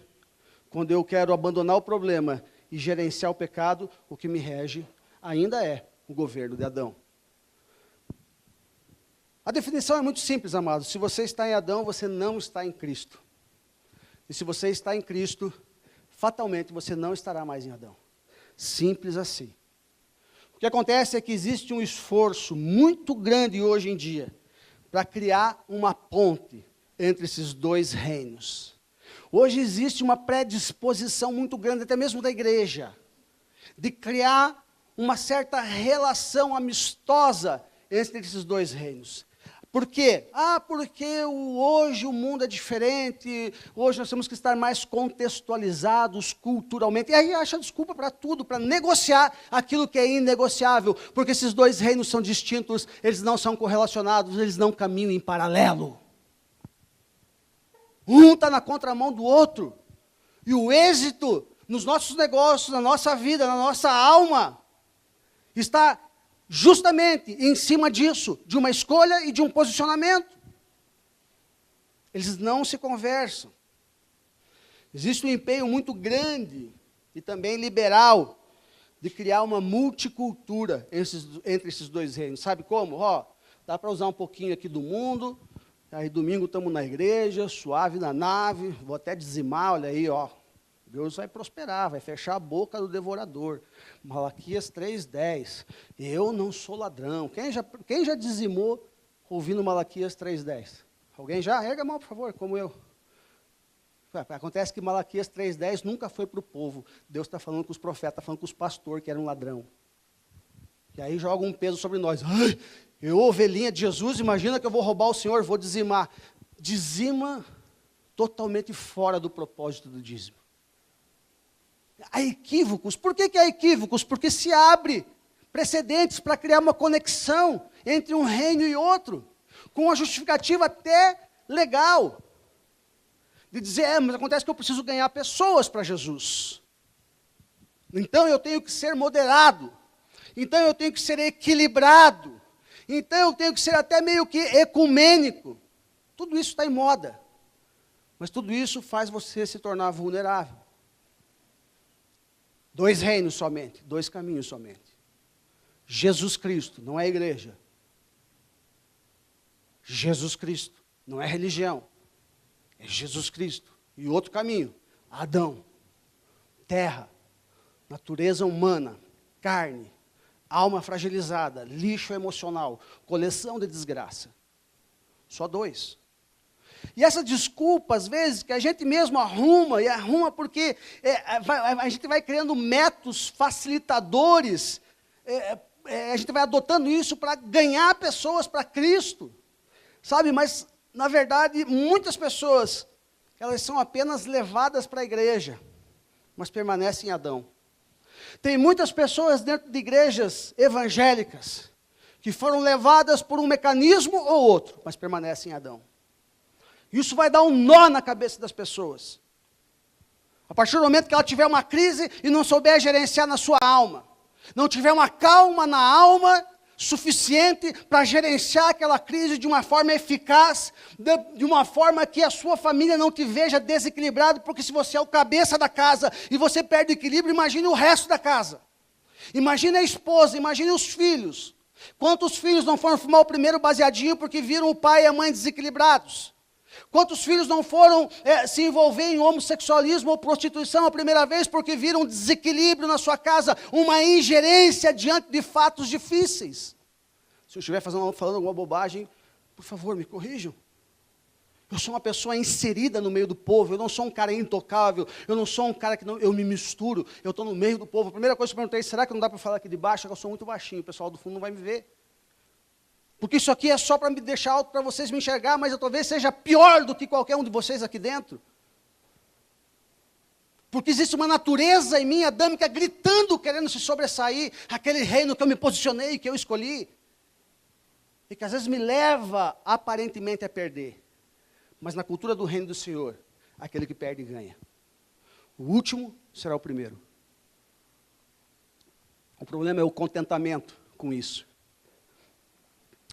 quando eu quero abandonar o problema e gerenciar o pecado, o que me rege ainda é o governo de Adão. A definição é muito simples, amados. Se você está em Adão, você não está em Cristo. E se você está em Cristo, fatalmente você não estará mais em Adão. Simples assim. O que acontece é que existe um esforço muito grande hoje em dia para criar uma ponte entre esses dois reinos. Hoje existe uma predisposição muito grande, até mesmo da igreja, de criar uma certa relação amistosa entre esses dois reinos. Por quê? Porque hoje o mundo é diferente, hoje nós temos que estar mais contextualizados culturalmente. E aí acha desculpa para tudo, para negociar aquilo que é inegociável, porque esses dois reinos são distintos, eles não são correlacionados, eles não caminham em paralelo. Um está na contramão do outro. E o êxito nos nossos negócios, na nossa vida, na nossa alma, está justamente em cima disso, de uma escolha e de um posicionamento. Eles não se conversam. Existe um empenho muito grande e também liberal de criar uma multicultura entre esses dois reinos. Sabe como? Dá para usar um pouquinho aqui do mundo, aí domingo estamos na igreja, suave na nave, vou até dizimar, olha aí, Deus vai prosperar, vai fechar a boca do devorador. Malaquias 3:10, eu não sou ladrão. Quem já dizimou ouvindo Malaquias 3:10? Alguém já? Erga a mão, por favor, como eu. Acontece que Malaquias 3:10 nunca foi para o povo. Deus está falando com os profetas, está falando com os pastores, que eram ladrão. E aí joga um peso sobre nós. Ai, eu, ovelhinha de Jesus, imagina que eu vou roubar o Senhor, vou dizimar. Dizima totalmente fora do propósito do dízimo. Há equívocos. Por que há equívocos? Porque se abre precedentes para criar uma conexão entre um reino e outro, com uma justificativa até legal. De dizer, mas acontece que eu preciso ganhar pessoas para Jesus. Então eu tenho que ser moderado. Então eu tenho que ser equilibrado. Então eu tenho que ser até meio que ecumênico. Tudo isso está em moda. Mas tudo isso faz você se tornar vulnerável. 2 reinos somente, 2 caminhos somente. Jesus Cristo, não é igreja. Jesus Cristo, não é religião. É Jesus Cristo. E outro caminho, Adão, terra, natureza humana, carne, alma fragilizada, lixo emocional, coleção de desgraça. Só 2. E essa desculpa, às vezes, que a gente mesmo arruma porque a gente vai criando métodos facilitadores, a gente vai adotando isso para ganhar pessoas para Cristo, sabe? Mas, na verdade, muitas pessoas, elas são apenas levadas para a igreja, mas permanecem em Adão. Tem muitas pessoas dentro de igrejas evangélicas, que foram levadas por um mecanismo ou outro, mas permanecem em Adão. Isso vai dar um nó na cabeça das pessoas. A partir do momento que ela tiver uma crise e não souber gerenciar na sua alma, não tiver uma calma na alma suficiente para gerenciar aquela crise de uma forma eficaz, de uma forma que a sua família não te veja desequilibrado, porque se você é o cabeça da casa e você perde o equilíbrio, imagine o resto da casa. Imagine a esposa, imagine os filhos. Quantos filhos não foram fumar o primeiro baseadinho porque viram o pai e a mãe desequilibrados? Quantos filhos não foram se envolver em homossexualismo ou prostituição a primeira vez porque viram um desequilíbrio na sua casa, uma ingerência diante de fatos difíceis? Se eu estiver falando alguma bobagem, por favor, me corrijam. Eu sou uma pessoa inserida no meio do povo, eu não sou um cara intocável, eu não sou um cara que eu me misturo, eu estou no meio do povo. A primeira coisa que eu perguntei, será que não dá para falar aqui de baixo? Eu sou muito baixinho, o pessoal do fundo não vai me ver. Porque isso aqui é só para me deixar alto, para vocês me enxergar, mas eu talvez seja pior do que qualquer um de vocês aqui dentro. Porque existe uma natureza em mim, adâmica, gritando, querendo se sobressair, aquele reino que eu me posicionei, que eu escolhi. E que às vezes me leva, aparentemente, a perder. Mas na cultura do reino do Senhor, aquele que perde ganha. O último será o primeiro. O problema é o contentamento com isso.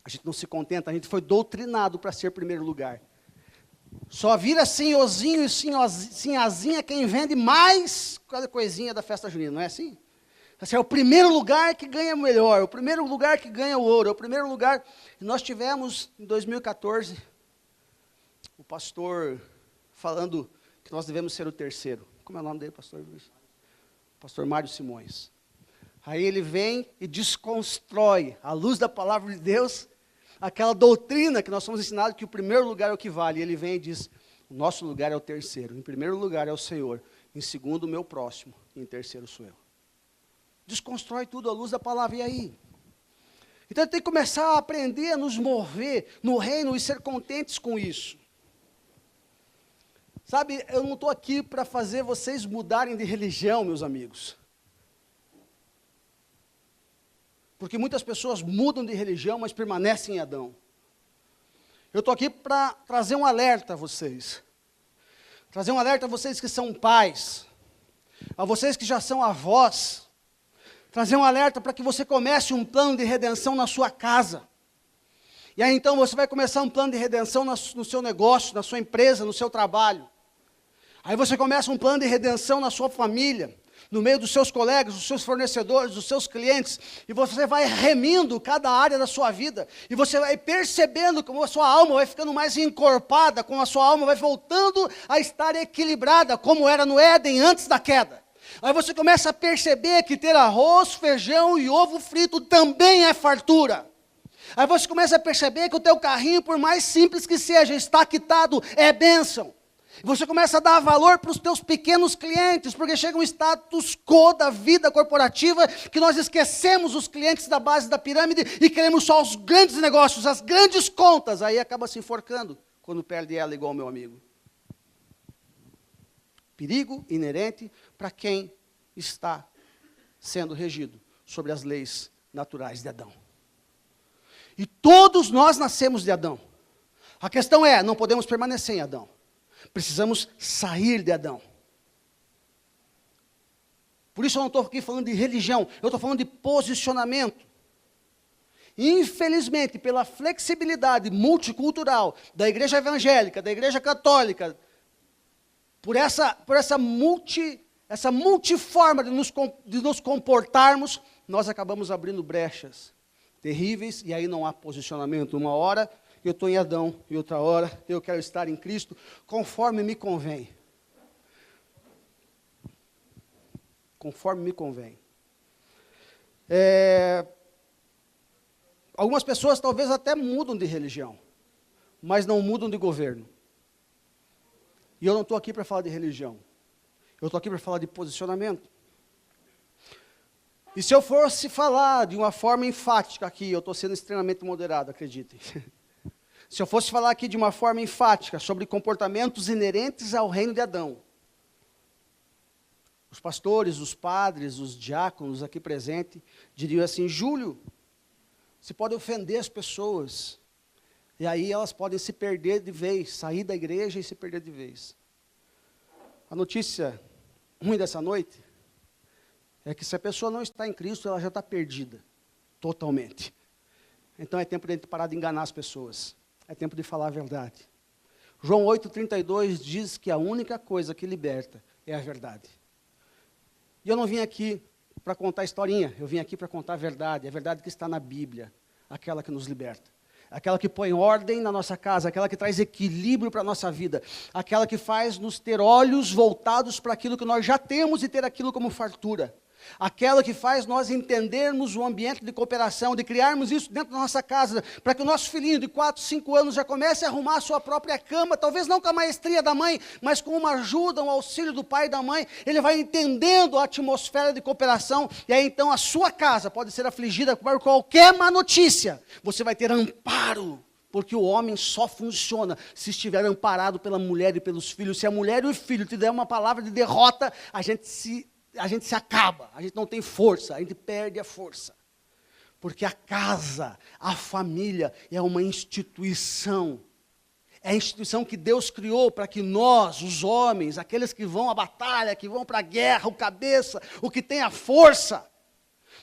A gente não se contenta, a gente foi doutrinado para ser primeiro lugar. Só vira senhorzinho e sinhazinha quem vende mais cada coisinha da festa junina, não é assim? É o primeiro lugar que ganha melhor, o primeiro lugar que ganha o ouro, é o primeiro lugar. E nós tivemos, em 2014, o pastor falando que nós devemos ser o terceiro. Como é o nome dele, pastor? Pastor Mário Simões. Aí ele vem e desconstrói, à luz da palavra de Deus, aquela doutrina que nós somos ensinados que o primeiro lugar é o que vale. E ele vem e diz, o nosso lugar é o terceiro. Em primeiro lugar é o Senhor. Em segundo, o meu próximo. E em terceiro, sou eu. Desconstrói tudo à luz da palavra. E aí? Então, tem que começar a aprender a nos mover no reino e ser contentes com isso. Sabe, eu não estou aqui para fazer vocês mudarem de religião, meus amigos. Porque muitas pessoas mudam de religião, mas permanecem em Adão. Eu estou aqui para trazer um alerta a vocês. Trazer um alerta a vocês que são pais. A vocês que já são avós. Trazer um alerta para que você comece um plano de redenção na sua casa. E aí então você vai começar um plano de redenção no seu negócio, na sua empresa, no seu trabalho. Aí você começa um plano de redenção na sua família, no meio dos seus colegas, dos seus fornecedores, dos seus clientes, e você vai remindo cada área da sua vida, e você vai percebendo como a sua alma vai ficando mais encorpada, como a sua alma vai voltando a estar equilibrada, como era no Éden antes da queda. Aí você começa a perceber que ter arroz, feijão e ovo frito também é fartura. Aí você começa a perceber que o teu carrinho, por mais simples que seja, está quitado, é bênção. Você começa a dar valor para os teus pequenos clientes, porque chega um status quo da vida corporativa, que nós esquecemos os clientes da base da pirâmide e queremos só os grandes negócios, as grandes contas. Aí acaba se enforcando quando perde ela, igual o meu amigo. Perigo inerente para quem está sendo regido sobre as leis naturais de Adão. E todos nós nascemos de Adão. A questão é, não podemos permanecer em Adão. Precisamos sair de Adão. Por isso eu não estou aqui falando de religião, eu estou falando de posicionamento. Infelizmente, pela flexibilidade multicultural da igreja evangélica, da igreja católica, por essa multiforma de nos comportarmos, nós acabamos abrindo brechas terríveis, e aí não há posicionamento. Uma hora eu estou em Adão, e outra hora eu quero estar em Cristo, conforme me convém. Conforme me convém. Algumas pessoas talvez até mudam de religião, mas não mudam de governo. E eu não estou aqui para falar de religião. Eu estou aqui para falar de posicionamento. E se eu fosse falar de uma forma enfática aqui, eu estou sendo extremamente moderado, acreditem. Se eu fosse falar aqui de uma forma enfática sobre comportamentos inerentes ao reino de Adão, os pastores, os padres, os diáconos aqui presentes diriam assim: Júlio, você pode ofender as pessoas, e aí elas podem se perder de vez, sair da igreja e se perder de vez. A notícia ruim dessa noite é que se a pessoa não está em Cristo, ela já está perdida, totalmente. Então é tempo de a gente parar de enganar as pessoas. É tempo de falar a verdade. João 8,32 diz que a única coisa que liberta é a verdade. E eu não vim aqui para contar historinha, eu vim aqui para contar a verdade que está na Bíblia, aquela que nos liberta. Aquela que põe ordem na nossa casa, aquela que traz equilíbrio para a nossa vida, aquela que faz nos ter olhos voltados para aquilo que nós já temos e ter aquilo como fartura. Aquela que faz nós entendermos o ambiente de cooperação, de criarmos isso dentro da nossa casa, para que o nosso filhinho de 4, 5 anos já comece a arrumar a sua própria cama, talvez não com a maestria da mãe, mas com uma ajuda, um auxílio do pai e da mãe, ele vai entendendo a atmosfera de cooperação, e aí então a sua casa pode ser afligida por qualquer má notícia, você vai ter amparo, porque o homem só funciona se estiver amparado pela mulher e pelos filhos. Se a mulher e o filho te der uma palavra de derrota, a gente se acaba, a gente não tem força, a gente perde a força. Porque a casa, a família é uma instituição. É a instituição que Deus criou para que nós, os homens, aqueles que vão à batalha, que vão para a guerra, o cabeça, o que tem a força,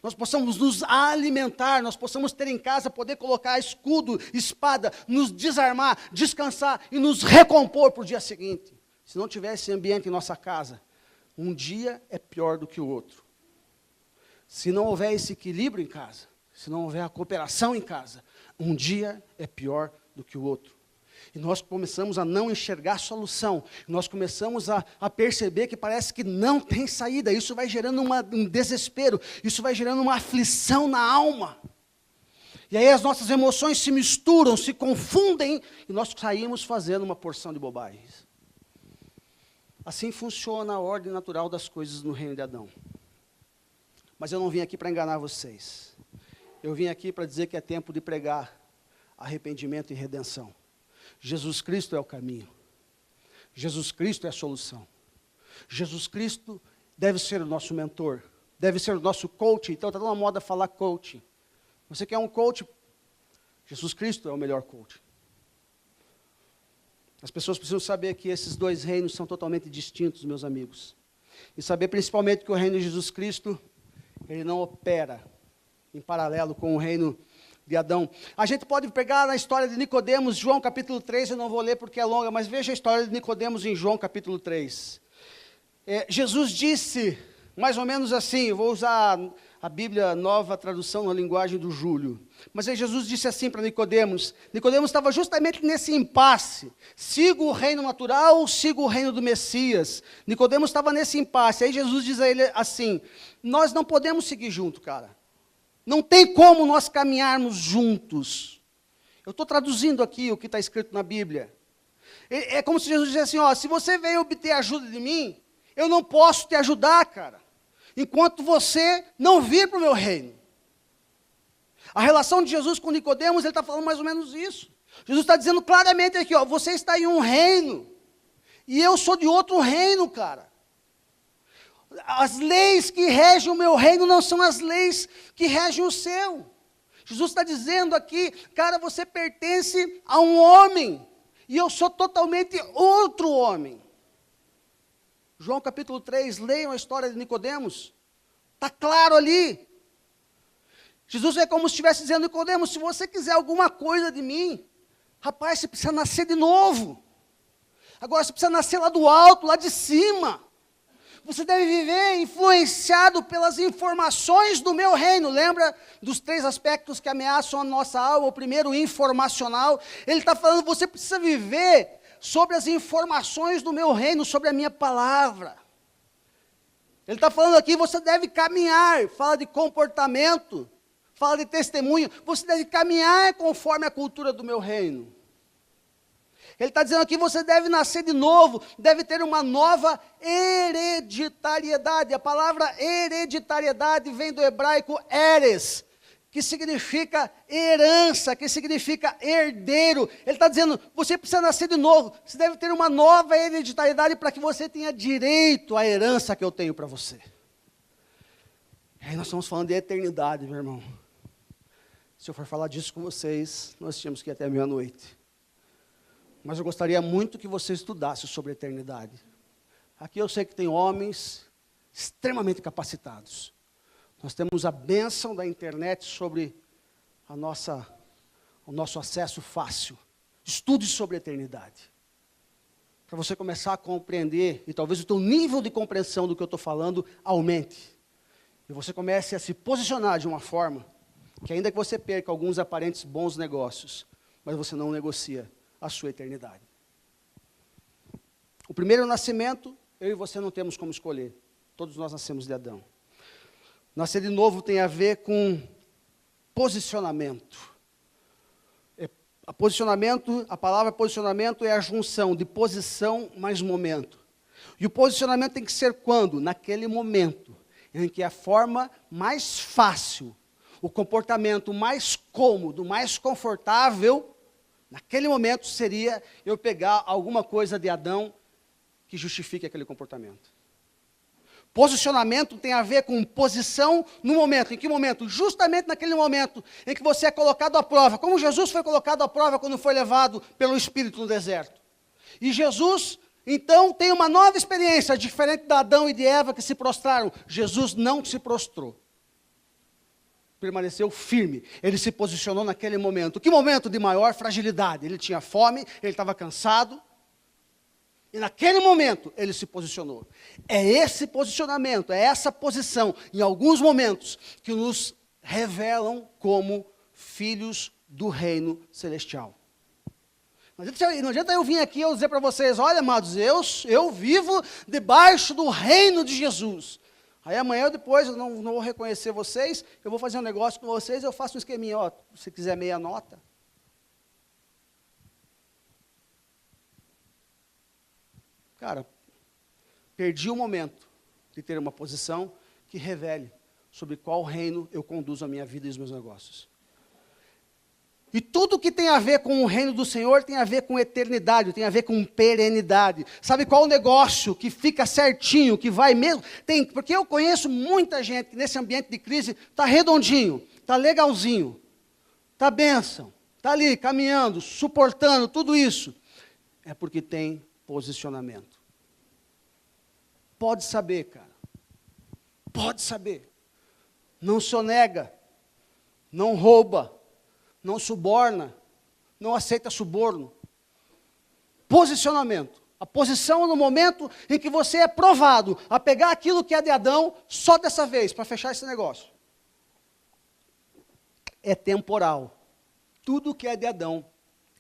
nós possamos nos alimentar, nós possamos ter em casa, poder colocar escudo, espada, nos desarmar, descansar e nos recompor para o dia seguinte. Se não tiver esse ambiente em nossa casa, um dia é pior do que o outro. Se não houver esse equilíbrio em casa, se não houver a cooperação em casa, um dia é pior do que o outro. E nós começamos a não enxergar solução, nós começamos a perceber que parece que não tem saída, isso vai gerando um desespero, isso vai gerando uma aflição na alma. E aí as nossas emoções se misturam, se confundem, e nós saímos fazendo uma porção de bobagens. Assim funciona a ordem natural das coisas no reino de Adão. Mas eu não vim aqui para enganar vocês. Eu vim aqui para dizer que é tempo de pregar arrependimento e redenção. Jesus Cristo é o caminho. Jesus Cristo é a solução. Jesus Cristo deve ser o nosso mentor. Deve ser o nosso coach. Então está na moda falar coach. Você quer um coach? Jesus Cristo é o melhor coach. As pessoas precisam saber que esses dois reinos são totalmente distintos, meus amigos. E saber principalmente que o reino de Jesus Cristo, ele não opera em paralelo com o reino de Adão. A gente pode pegar na história de Nicodemos, João capítulo 3, eu não vou ler porque é longa, mas veja a história de Nicodemos em João capítulo 3. Jesus disse, mais ou menos assim, eu vou usar a Bíblia Nova Tradução na linguagem do Júlio. Mas aí Jesus disse assim para Nicodemos. Nicodemos estava justamente nesse impasse. Sigo o reino natural ou sigo o reino do Messias? Nicodemos estava nesse impasse. Aí Jesus diz a ele assim, nós não podemos seguir junto, cara. Não tem como nós caminharmos juntos. Eu estou traduzindo aqui o que está escrito na Bíblia. É como se Jesus dissesse assim, se você veio obter ajuda de mim, eu não posso te ajudar, cara, enquanto você não vir para o meu reino. A relação de Jesus com Nicodemos, ele está falando mais ou menos isso. Jesus está dizendo claramente aqui, você está em um reino, e eu sou de outro reino, cara. As leis que regem o meu reino não são as leis que regem o seu. Jesus está dizendo aqui, cara, você pertence a um homem, e eu sou totalmente outro homem. João capítulo 3, leiam a história de Nicodemos. Está claro ali. Jesus é como se estivesse dizendo, Nicodemos, se você quiser alguma coisa de mim, rapaz, você precisa nascer de novo. Agora você precisa nascer lá do alto, lá de cima. Você deve viver influenciado pelas informações do meu reino. Lembra dos 3 aspectos que ameaçam a nossa alma? O primeiro, informacional. Ele está falando, você precisa viver sobre as informações do meu reino, sobre a minha palavra. Ele está falando aqui, você deve caminhar, fala de comportamento, fala de testemunho, você deve caminhar conforme a cultura do meu reino. Ele está dizendo aqui, você deve nascer de novo, deve ter uma nova hereditariedade. A palavra hereditariedade vem do hebraico eres, que significa herança, que significa herdeiro. Ele está dizendo, você precisa nascer de novo, você deve ter uma nova hereditariedade para que você tenha direito à herança que eu tenho para você. E aí nós estamos falando de eternidade, meu irmão. Se eu for falar disso com vocês, nós tínhamos que ir até meia-noite. Mas eu gostaria muito que você estudasse sobre a eternidade. Aqui eu sei que tem homens extremamente capacitados. Nós temos a bênção da internet sobre o nosso acesso fácil. Estude sobre a eternidade. Para você começar a compreender, e talvez o teu nível de compreensão do que eu estou falando aumente. E você comece a se posicionar de uma forma que ainda que você perca alguns aparentes bons negócios, mas você não negocia a sua eternidade. O primeiro nascimento, eu e você não temos como escolher. Todos nós nascemos de Adão. Nascer de novo tem a ver com posicionamento. A palavra posicionamento é a junção de posição mais momento. E o posicionamento tem que ser quando? Naquele momento, em que a forma mais fácil, o comportamento mais cômodo, mais confortável, naquele momento seria eu pegar alguma coisa de Adão que justifique aquele comportamento. Posicionamento tem a ver com posição no momento. Em que momento? Justamente naquele momento em que você é colocado à prova. Como Jesus foi colocado à prova quando foi levado pelo Espírito no deserto. E Jesus, então, tem uma nova experiência, diferente de Adão e de Eva que se prostraram. Jesus não se prostrou. Permaneceu firme. Ele se posicionou naquele momento. Que momento de maior fragilidade? Ele tinha fome, ele estava cansado. E naquele momento, ele se posicionou. É esse posicionamento, é essa posição, em alguns momentos, que nos revelam como filhos do reino celestial. Não adianta eu vir aqui e dizer para vocês, olha, amados, eu vivo debaixo do reino de Jesus. Aí amanhã ou depois eu não vou reconhecer vocês, eu vou fazer um negócio com vocês, eu faço um esqueminha, se quiser meia nota. Cara, perdi o momento de ter uma posição que revele sobre qual reino eu conduzo a minha vida e os meus negócios. E tudo que tem a ver com o reino do Senhor tem a ver com eternidade, tem a ver com perenidade. Sabe qual o negócio que fica certinho, que vai mesmo? Porque eu conheço muita gente que nesse ambiente de crise está redondinho, está legalzinho, está bênção, está ali caminhando, suportando tudo isso. É porque tem posicionamento. Pode saber, cara. Pode saber. Não sonega. Não rouba. não suborna, não aceita suborno. Posicionamento. A posição no momento em que você é provado a pegar aquilo que é de Adão, só dessa vez, para fechar esse negócio. É temporal. Tudo que é de Adão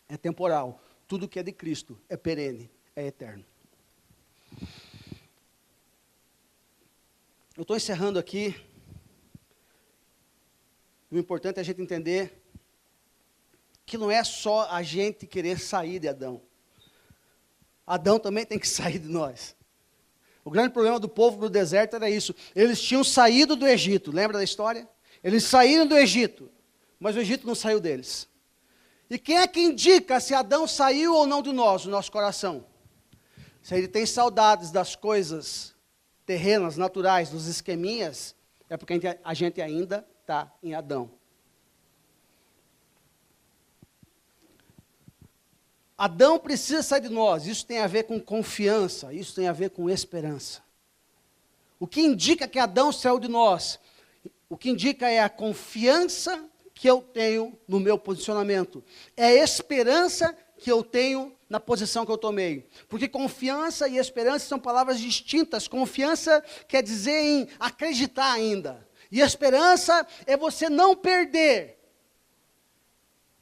é temporal. Tudo que é de Cristo é perene, é eterno. Eu estou encerrando aqui. O importante é a gente entender que não é só a gente querer sair de Adão. Adão também tem que sair de nós. O grande problema do povo do deserto era isso. Eles tinham saído do Egito. Lembra da história? Eles saíram do Egito, mas o Egito não saiu deles. E quem é que indica se Adão saiu ou não de nós, do nosso coração? Se ele tem saudades das coisas terrenas, naturais, dos esqueminhas, é porque a gente ainda está em Adão. Adão precisa sair de nós. Isso tem a ver com confiança, isso tem a ver com esperança. O que indica que Adão saiu de nós? O que indica é a confiança que eu tenho no meu posicionamento. É a esperança que eu tenho na posição que eu tomei. Porque confiança e esperança são palavras distintas. Confiança quer dizer em acreditar ainda. E esperança é você não perder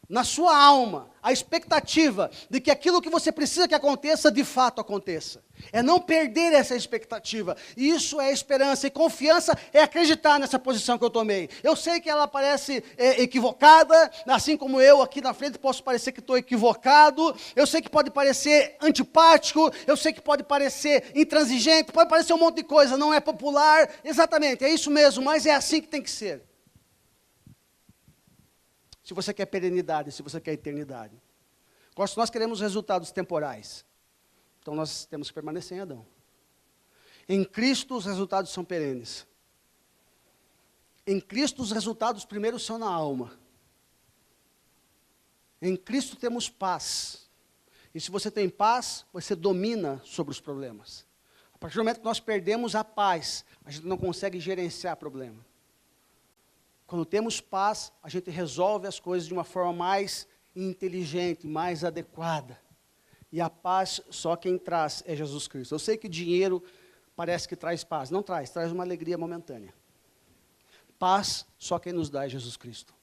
na sua alma a expectativa de que aquilo que você precisa que aconteça, de fato aconteça. É não perder essa expectativa. Isso é esperança. E confiança é acreditar nessa posição que eu tomei. Eu sei que ela parece equivocada, assim como eu aqui na frente posso parecer que estou equivocado. Eu sei que pode parecer antipático. Eu sei que pode parecer intransigente. Pode parecer um monte de coisa. Não é popular. Exatamente, é isso mesmo. Mas é assim que tem que ser. Se você quer perenidade, se você quer eternidade. Se nós queremos resultados temporais, então nós temos que permanecer em Adão. Em Cristo os resultados são perenes. Em Cristo os resultados primeiro são na alma. Em Cristo temos paz. E se você tem paz, você domina sobre os problemas. A partir do momento que nós perdemos a paz, a gente não consegue gerenciar problema. Quando temos paz, a gente resolve as coisas de uma forma mais inteligente, mais adequada. E a paz, só quem traz é Jesus Cristo. Eu sei que dinheiro parece que traz paz. Não traz, traz uma alegria momentânea. Paz, só quem nos dá é Jesus Cristo.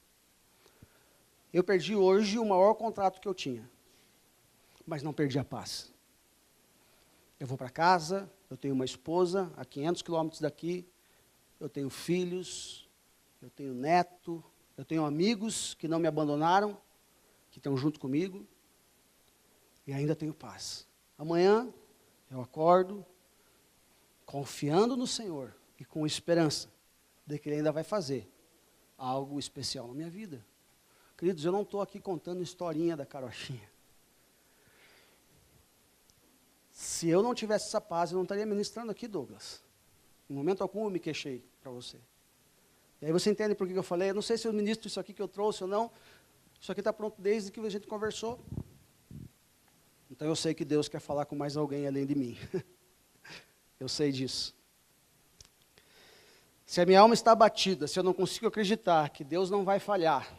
Eu perdi hoje o maior contrato que eu tinha, mas não perdi a paz. Eu vou para casa, eu tenho uma esposa a 500 quilômetros daqui, eu tenho filhos, eu tenho neto, eu tenho amigos que não me abandonaram, que estão junto comigo, e ainda tenho paz. Amanhã eu acordo confiando no Senhor e com esperança de que Ele ainda vai fazer algo especial na minha vida. Queridos, eu não estou aqui contando historinha da carochinha. Se eu não tivesse essa paz, eu não estaria ministrando aqui, Douglas. Em momento algum eu me queixei para você. E aí você entende por que eu falei? Eu não sei se eu ministro isso aqui que eu trouxe ou não. Isso aqui está pronto desde que a gente conversou. Então eu sei que Deus quer falar com mais alguém além de mim. Eu sei disso. Se a minha alma está abatida, se eu não consigo acreditar que Deus não vai falhar,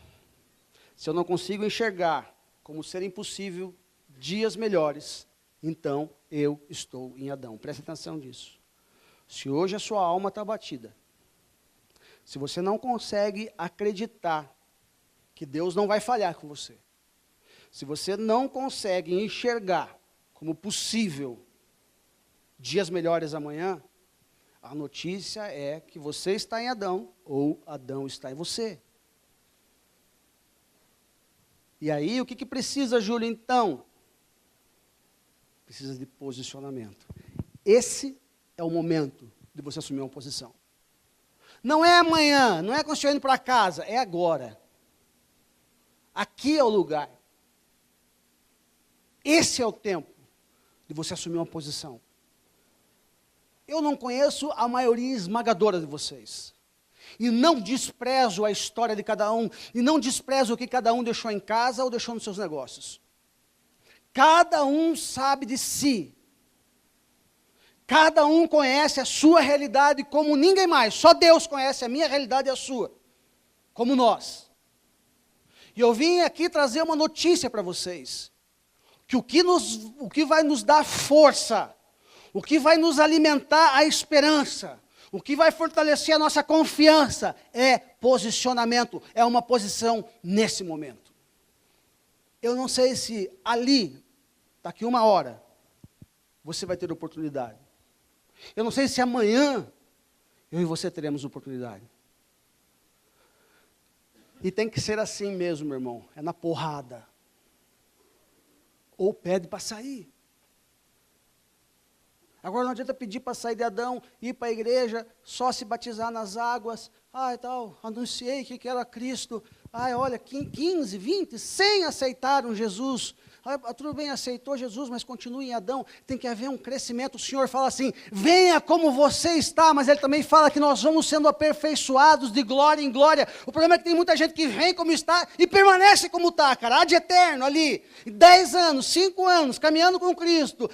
se eu não consigo enxergar como ser impossível dias melhores, então eu estou em Adão. Preste atenção nisso. Se hoje a sua alma está abatida, se você não consegue acreditar que Deus não vai falhar com você, se você não consegue enxergar como possível dias melhores amanhã, a notícia é que você está em Adão ou Adão está em você. E aí, o que precisa, Júlio, então? Precisa de posicionamento. Esse é o momento de você assumir uma posição. Não é amanhã, não é quando estiver indo para casa, é agora. Aqui é o lugar. Esse é o tempo de você assumir uma posição. Eu não conheço a maioria esmagadora de vocês. E não desprezo a história de cada um. E não desprezo o que cada um deixou em casa ou deixou nos seus negócios. Cada um sabe de si. Cada um conhece a sua realidade como ninguém mais. Só Deus conhece a minha realidade e a sua. Como nós. E eu vim aqui trazer uma notícia para vocês. Que o que vai nos dar força, o que vai nos alimentar a esperança, o que vai fortalecer a nossa confiança é posicionamento, é uma posição nesse momento. Eu não sei se ali, daqui 1 hora, você vai ter oportunidade. Eu não sei se amanhã eu e você teremos oportunidade. E tem que ser assim mesmo, meu irmão, é na porrada. Ou pede para sair. Agora não adianta pedir para sair de Adão, ir para a igreja, só se batizar nas águas. E tal, anunciei que era Cristo. Olha, 15, 20, 100 aceitaram Jesus. Tudo bem, aceitou Jesus, mas continua em Adão. Tem que haver um crescimento. O Senhor fala assim, venha como você está, mas Ele também fala que nós vamos sendo aperfeiçoados de glória em glória. O problema é que tem muita gente que vem como está e permanece como está, cara, ad eterno ali. 10 anos, 5 anos, caminhando com Cristo.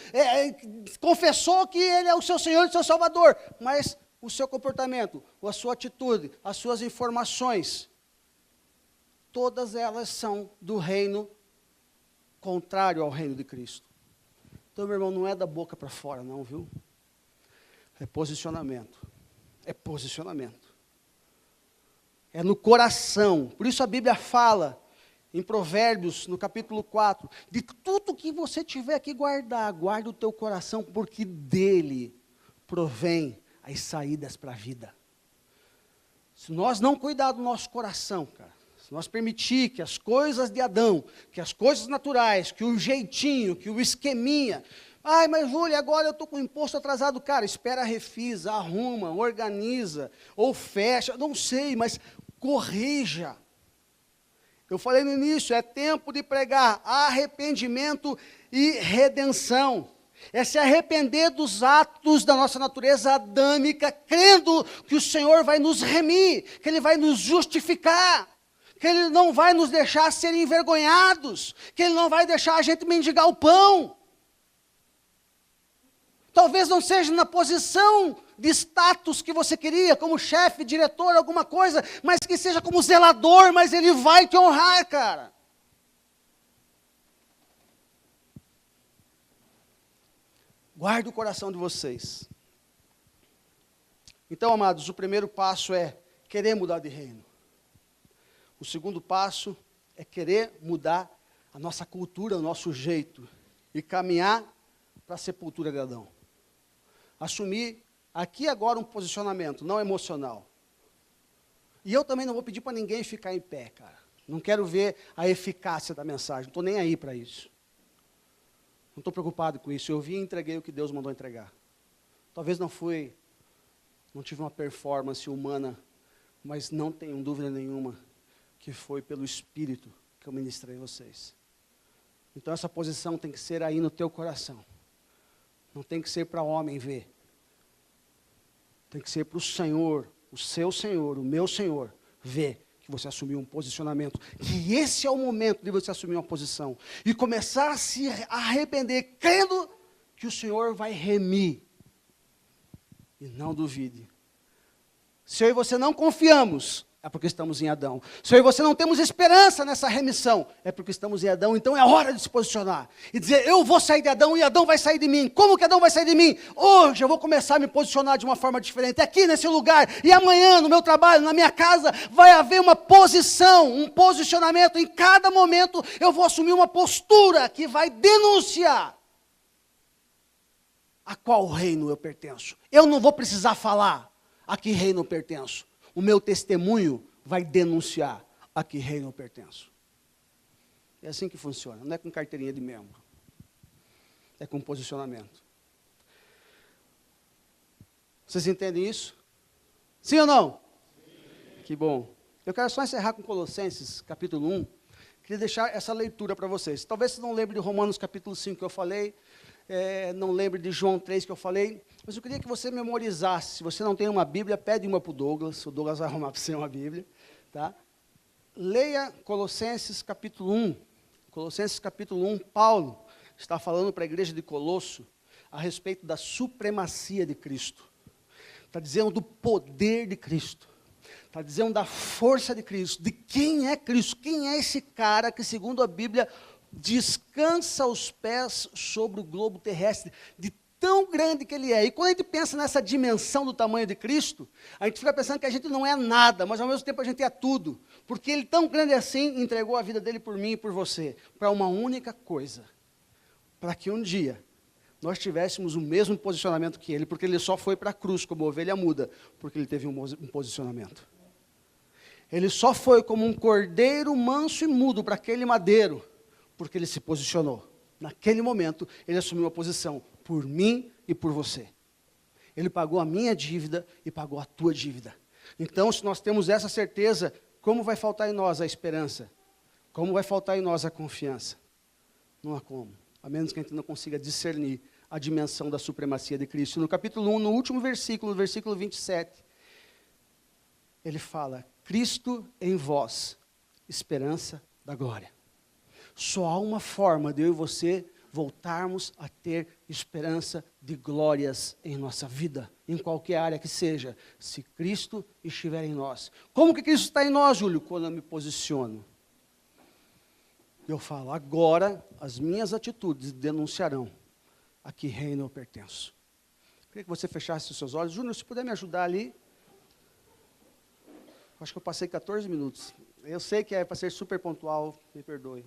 Confessou que Ele é o seu Senhor e o seu Salvador, mas o seu comportamento, a sua atitude, as suas informações, todas elas são do reino contrário ao reino de Cristo. Então, meu irmão, não é da boca para fora, não, viu? É posicionamento. É posicionamento. É no coração. Por isso a Bíblia fala, em Provérbios, no capítulo 4, de tudo que você tiver que guardar, guarda o teu coração, porque dele provém as saídas para a vida. Se nós não cuidar do nosso coração, cara, se nós permitir que as coisas de Adão, que as coisas naturais, que o jeitinho, que o esqueminha, mas Júlia, agora eu estou com o imposto atrasado, cara, espera a refisa, arruma, organiza, ou fecha, não sei, mas corrija. Eu falei no início, é tempo de pregar arrependimento e redenção. É se arrepender dos atos da nossa natureza adâmica, crendo que o Senhor vai nos remir, que Ele vai nos justificar, que Ele não vai nos deixar ser envergonhados, que Ele não vai deixar a gente mendigar o pão. Talvez não seja na posição de status que você queria, como chefe, diretor, alguma coisa, mas que seja como zelador, mas Ele vai te honrar, cara. Guarde o coração de vocês. Então, amados, o primeiro passo é querer mudar de reino. O segundo passo é querer mudar a nossa cultura, o nosso jeito, e caminhar para a sepultura de Adão. Assumir aqui agora um posicionamento, não emocional. E eu também não vou pedir para ninguém ficar em pé, cara. Não quero ver a eficácia da mensagem, não estou nem aí para isso. Não estou preocupado com isso, eu vim e entreguei o que Deus mandou entregar. Talvez não tive uma performance humana, mas não tenho dúvida nenhuma que foi pelo Espírito que eu ministrei a vocês. Então essa posição tem que ser aí no teu coração. Não tem que ser para homem ver. Tem que ser para o Senhor, o seu Senhor, o meu Senhor, ver que você assumiu um posicionamento. Que esse é o momento de você assumir uma posição. E começar a se arrepender, crendo que o Senhor vai remir. E não duvide. Se eu e você não confiamos, é porque estamos em Adão. Se eu e você não temos esperança nessa remissão, é porque estamos em Adão. Então é hora de se posicionar e dizer, eu vou sair de Adão e Adão vai sair de mim. Como que Adão vai sair de mim? Hoje eu vou começar a me posicionar de uma forma diferente, aqui nesse lugar, e amanhã no meu trabalho, na minha casa, vai haver uma posição, um posicionamento. Em cada momento eu vou assumir uma postura que vai denunciar a qual reino eu pertenço. Eu não vou precisar falar a que reino eu pertenço. O meu testemunho vai denunciar a que reino eu pertenço. É assim que funciona, não é com carteirinha de membro. É com posicionamento. Vocês entendem isso? Sim ou não? Sim. Que bom. Eu quero só encerrar com Colossenses, capítulo 1. Queria deixar essa leitura para vocês. Talvez você não lembre de Romanos, capítulo 5, que eu falei. Não lembre de João 3 que eu falei, mas eu queria que você memorizasse. Se você não tem uma Bíblia, pede uma para o Douglas vai arrumar para você uma Bíblia. Tá? Leia Colossenses capítulo 1. Colossenses capítulo 1, Paulo está falando para a igreja de Colosso a respeito da supremacia de Cristo. Está dizendo do poder de Cristo. para dizer da força de Cristo, de quem é Cristo, quem é esse cara que, segundo a Bíblia, descansa os pés sobre o globo terrestre, de tão grande que ele é. E quando a gente pensa nessa dimensão do tamanho de Cristo, a gente fica pensando que a gente não é nada, mas ao mesmo tempo a gente é tudo, porque ele tão grande assim entregou a vida dele por mim e por você, para uma única coisa, para que um dia nós tivéssemos o mesmo posicionamento que ele, porque ele só foi para a cruz como ovelha muda, porque ele teve um posicionamento. Ele só foi como um cordeiro manso e mudo para aquele madeiro, porque ele se posicionou. Naquele momento, ele assumiu uma posição por mim e por você. Ele pagou a minha dívida e pagou a tua dívida. Então, se nós temos essa certeza, como vai faltar em nós a esperança? Como vai faltar em nós a confiança? Não há como, a menos que a gente não consiga discernir a dimensão da supremacia de Cristo. No capítulo 1, no último versículo, no versículo 27, ele fala: Cristo em vós, esperança da glória. Só há uma forma de eu e você voltarmos a ter esperança de glórias em nossa vida, em qualquer área que seja, se Cristo estiver em nós. Como que Cristo está em nós, Júlio? Quando eu me posiciono. Eu falo, agora as minhas atitudes denunciarão a que reino eu pertenço. Eu queria que você fechasse os seus olhos. Júnior, se puder me ajudar ali. Acho que eu passei 14 minutos. Eu sei que é para ser super pontual, me perdoe.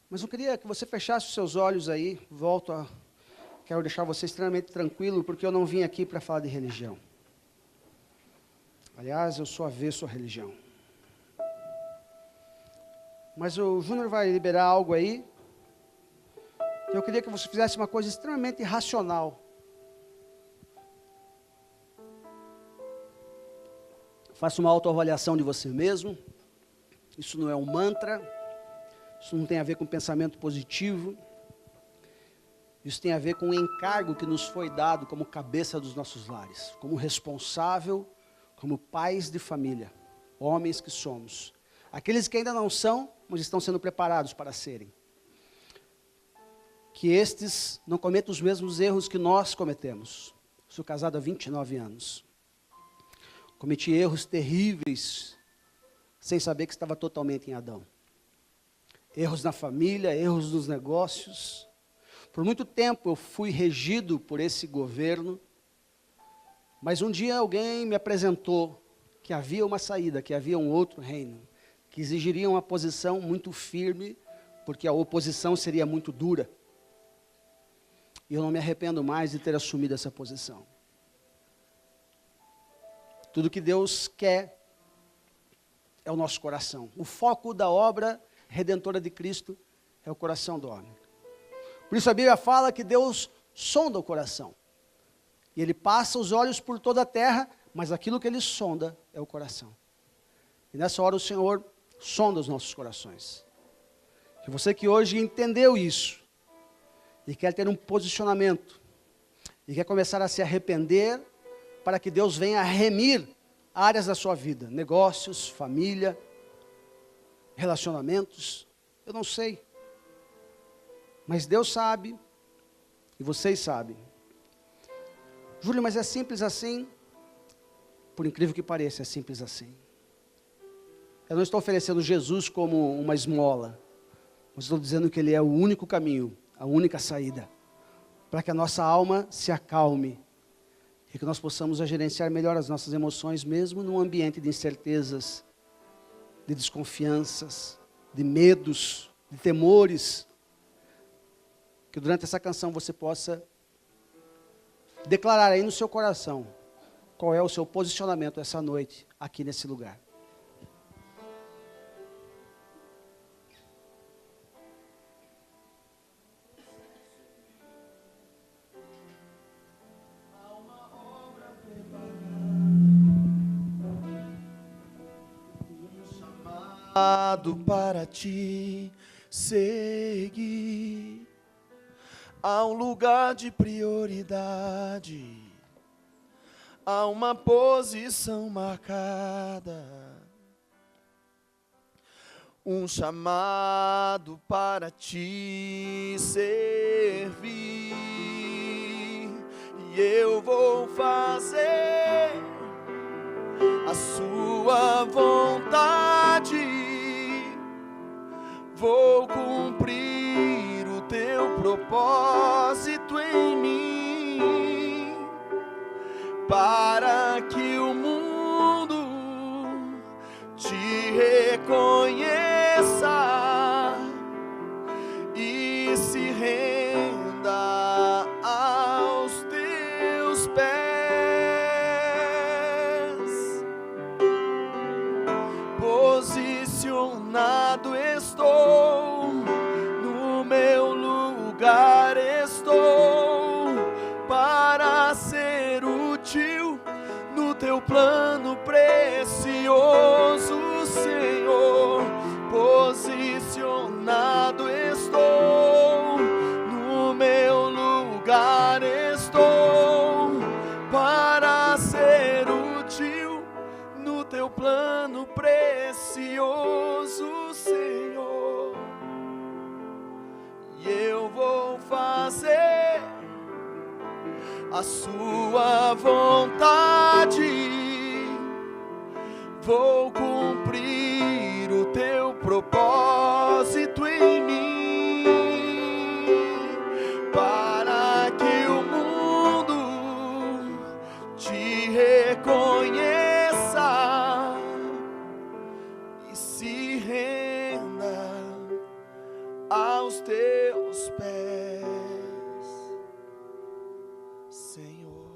Mas eu queria que você fechasse os seus olhos aí. Quero deixar você extremamente tranquilo, porque eu não vim aqui para falar de religião. Aliás, eu sou avesso à religião. Mas o Júnior vai liberar algo aí. Eu queria que você fizesse uma coisa extremamente racional. Faça uma autoavaliação de você mesmo. Isso não é um mantra. Isso não tem a ver com pensamento positivo. Isso tem a ver com o encargo que nos foi dado como cabeça dos nossos lares, como responsável, como pais de família, homens que somos. Aqueles que ainda não são, mas estão sendo preparados para serem. Que estes não cometam os mesmos erros que nós cometemos. Sou casado há 29 anos. Cometi erros terríveis, sem saber que estava totalmente em Adão. Erros na família, erros nos negócios. Por muito tempo eu fui regido por esse governo, mas um dia alguém me apresentou que havia uma saída, que havia um outro reino, que exigiria uma posição muito firme, porque a oposição seria muito dura. E eu não me arrependo mais de ter assumido essa posição. Tudo que Deus quer é o nosso coração. O foco da obra redentora de Cristo é o coração do homem. Por isso a Bíblia fala que Deus sonda o coração. E Ele passa os olhos por toda a terra, mas aquilo que Ele sonda é o coração. E nessa hora o Senhor sonda os nossos corações. E você que hoje entendeu isso, e quer ter um posicionamento, e quer começar a se arrepender, para que Deus venha remir áreas da sua vida, negócios, família, relacionamentos, eu não sei. Mas Deus sabe, e vocês sabem. Júlio, mas é simples assim? Por incrível que pareça, é simples assim. Eu não estou oferecendo Jesus como uma esmola, mas estou dizendo que Ele é o único caminho, a única saída, para que a nossa alma se acalme, e que nós possamos gerenciar melhor as nossas emoções, mesmo num ambiente de incertezas, de desconfianças, de medos, de temores. Que durante essa canção você possa declarar aí no seu coração qual é o seu posicionamento essa noite, aqui nesse lugar. Para te seguir a um lugar de prioridade, a uma posição marcada, um chamado para te servir, e eu vou fazer a sua vontade, vou cumprir o teu propósito em mim, para que o mundo te reconheça e se renda aos teus pés. Posicionado estou, no meu lugar estou, para ser útil no teu plano precioso, Senhor. Posicionado estou, no meu lugar estou, para ser útil no teu plano precioso, Senhor. E eu vou fazer a sua vontade, vou cumprir o teu propósito em mim, para que o mundo te reconheça e se renda aos teus pés, Senhor.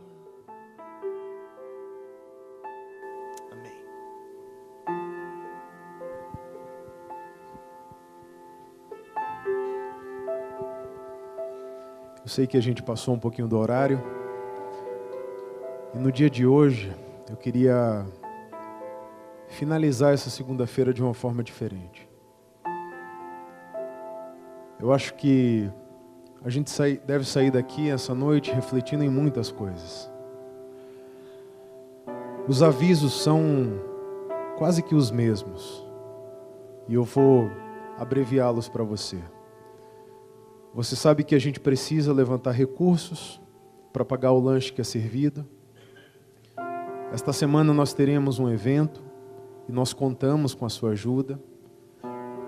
Amém. Eu sei que a gente passou um pouquinho do horário. E no dia de hoje, eu queria finalizar essa segunda-feira de uma forma diferente. Eu acho que a gente deve sair daqui essa noite refletindo em muitas coisas. Os avisos são quase que os mesmos. E eu vou abreviá-los para você. Você sabe que a gente precisa levantar recursos para pagar o lanche que é servido. Esta semana nós teremos um evento e nós contamos com a sua ajuda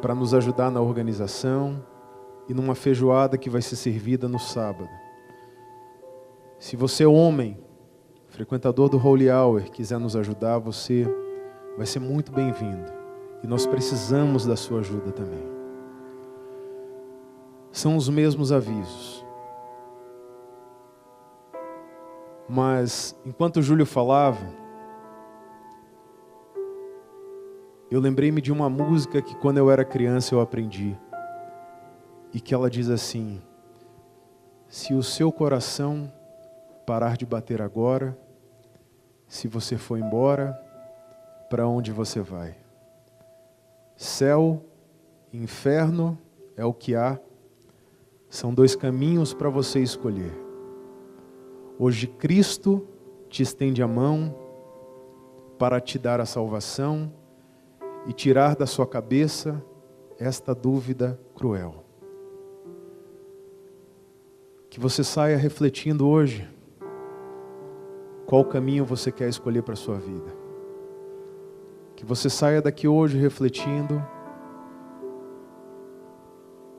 para nos ajudar na organização e numa feijoada que vai ser servida no sábado. Se você é homem, frequentador do Holy Hour, quiser nos ajudar, você vai ser muito bem-vindo. E nós precisamos da sua ajuda também. São os mesmos avisos. Mas, enquanto o Júlio falava, eu lembrei-me de uma música que quando eu era criança eu aprendi. E que ela diz assim: se o seu coração parar de bater agora, se você for embora, para onde você vai? Céu, inferno é o que há, são dois caminhos para você escolher. Hoje Cristo te estende a mão para te dar a salvação e tirar da sua cabeça esta dúvida cruel. Que você saia refletindo hoje qual caminho você quer escolher para a sua vida. Que você saia daqui hoje refletindo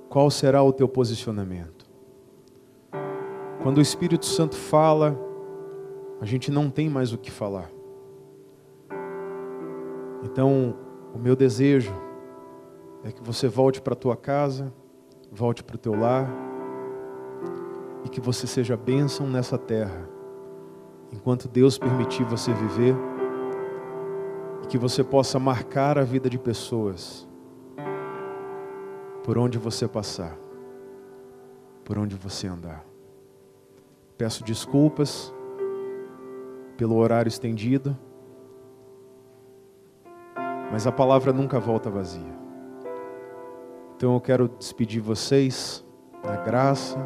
qual será o teu posicionamento. Quando o Espírito Santo fala, a gente não tem mais o que falar. Então, o meu desejo é que você volte para a tua casa, volte para o teu lar, e que você seja bênção nessa terra, enquanto Deus permitir você viver, e que você possa marcar a vida de pessoas, por onde você passar, por onde você andar. Peço desculpas pelo horário estendido, mas a palavra nunca volta vazia. Então eu quero despedir vocês na graça,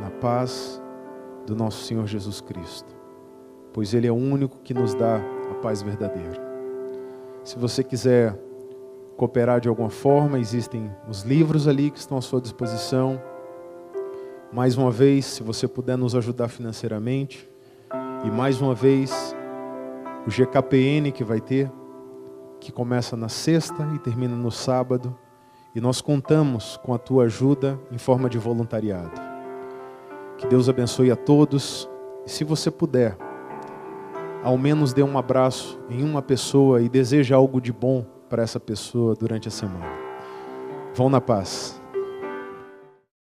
na paz do nosso Senhor Jesus Cristo, pois Ele é o único que nos dá a paz verdadeira. Se você quiser cooperar de alguma forma, existem os livros ali que estão à sua disposição. Mais uma vez, se você puder nos ajudar financeiramente, e mais uma vez, o GKPN que vai ter, que começa na sexta e termina no sábado, e nós contamos com a tua ajuda em forma de voluntariado. Que Deus abençoe a todos, e se você puder, ao menos dê um abraço em uma pessoa e deseje algo de bom para essa pessoa durante a semana. Vão na paz.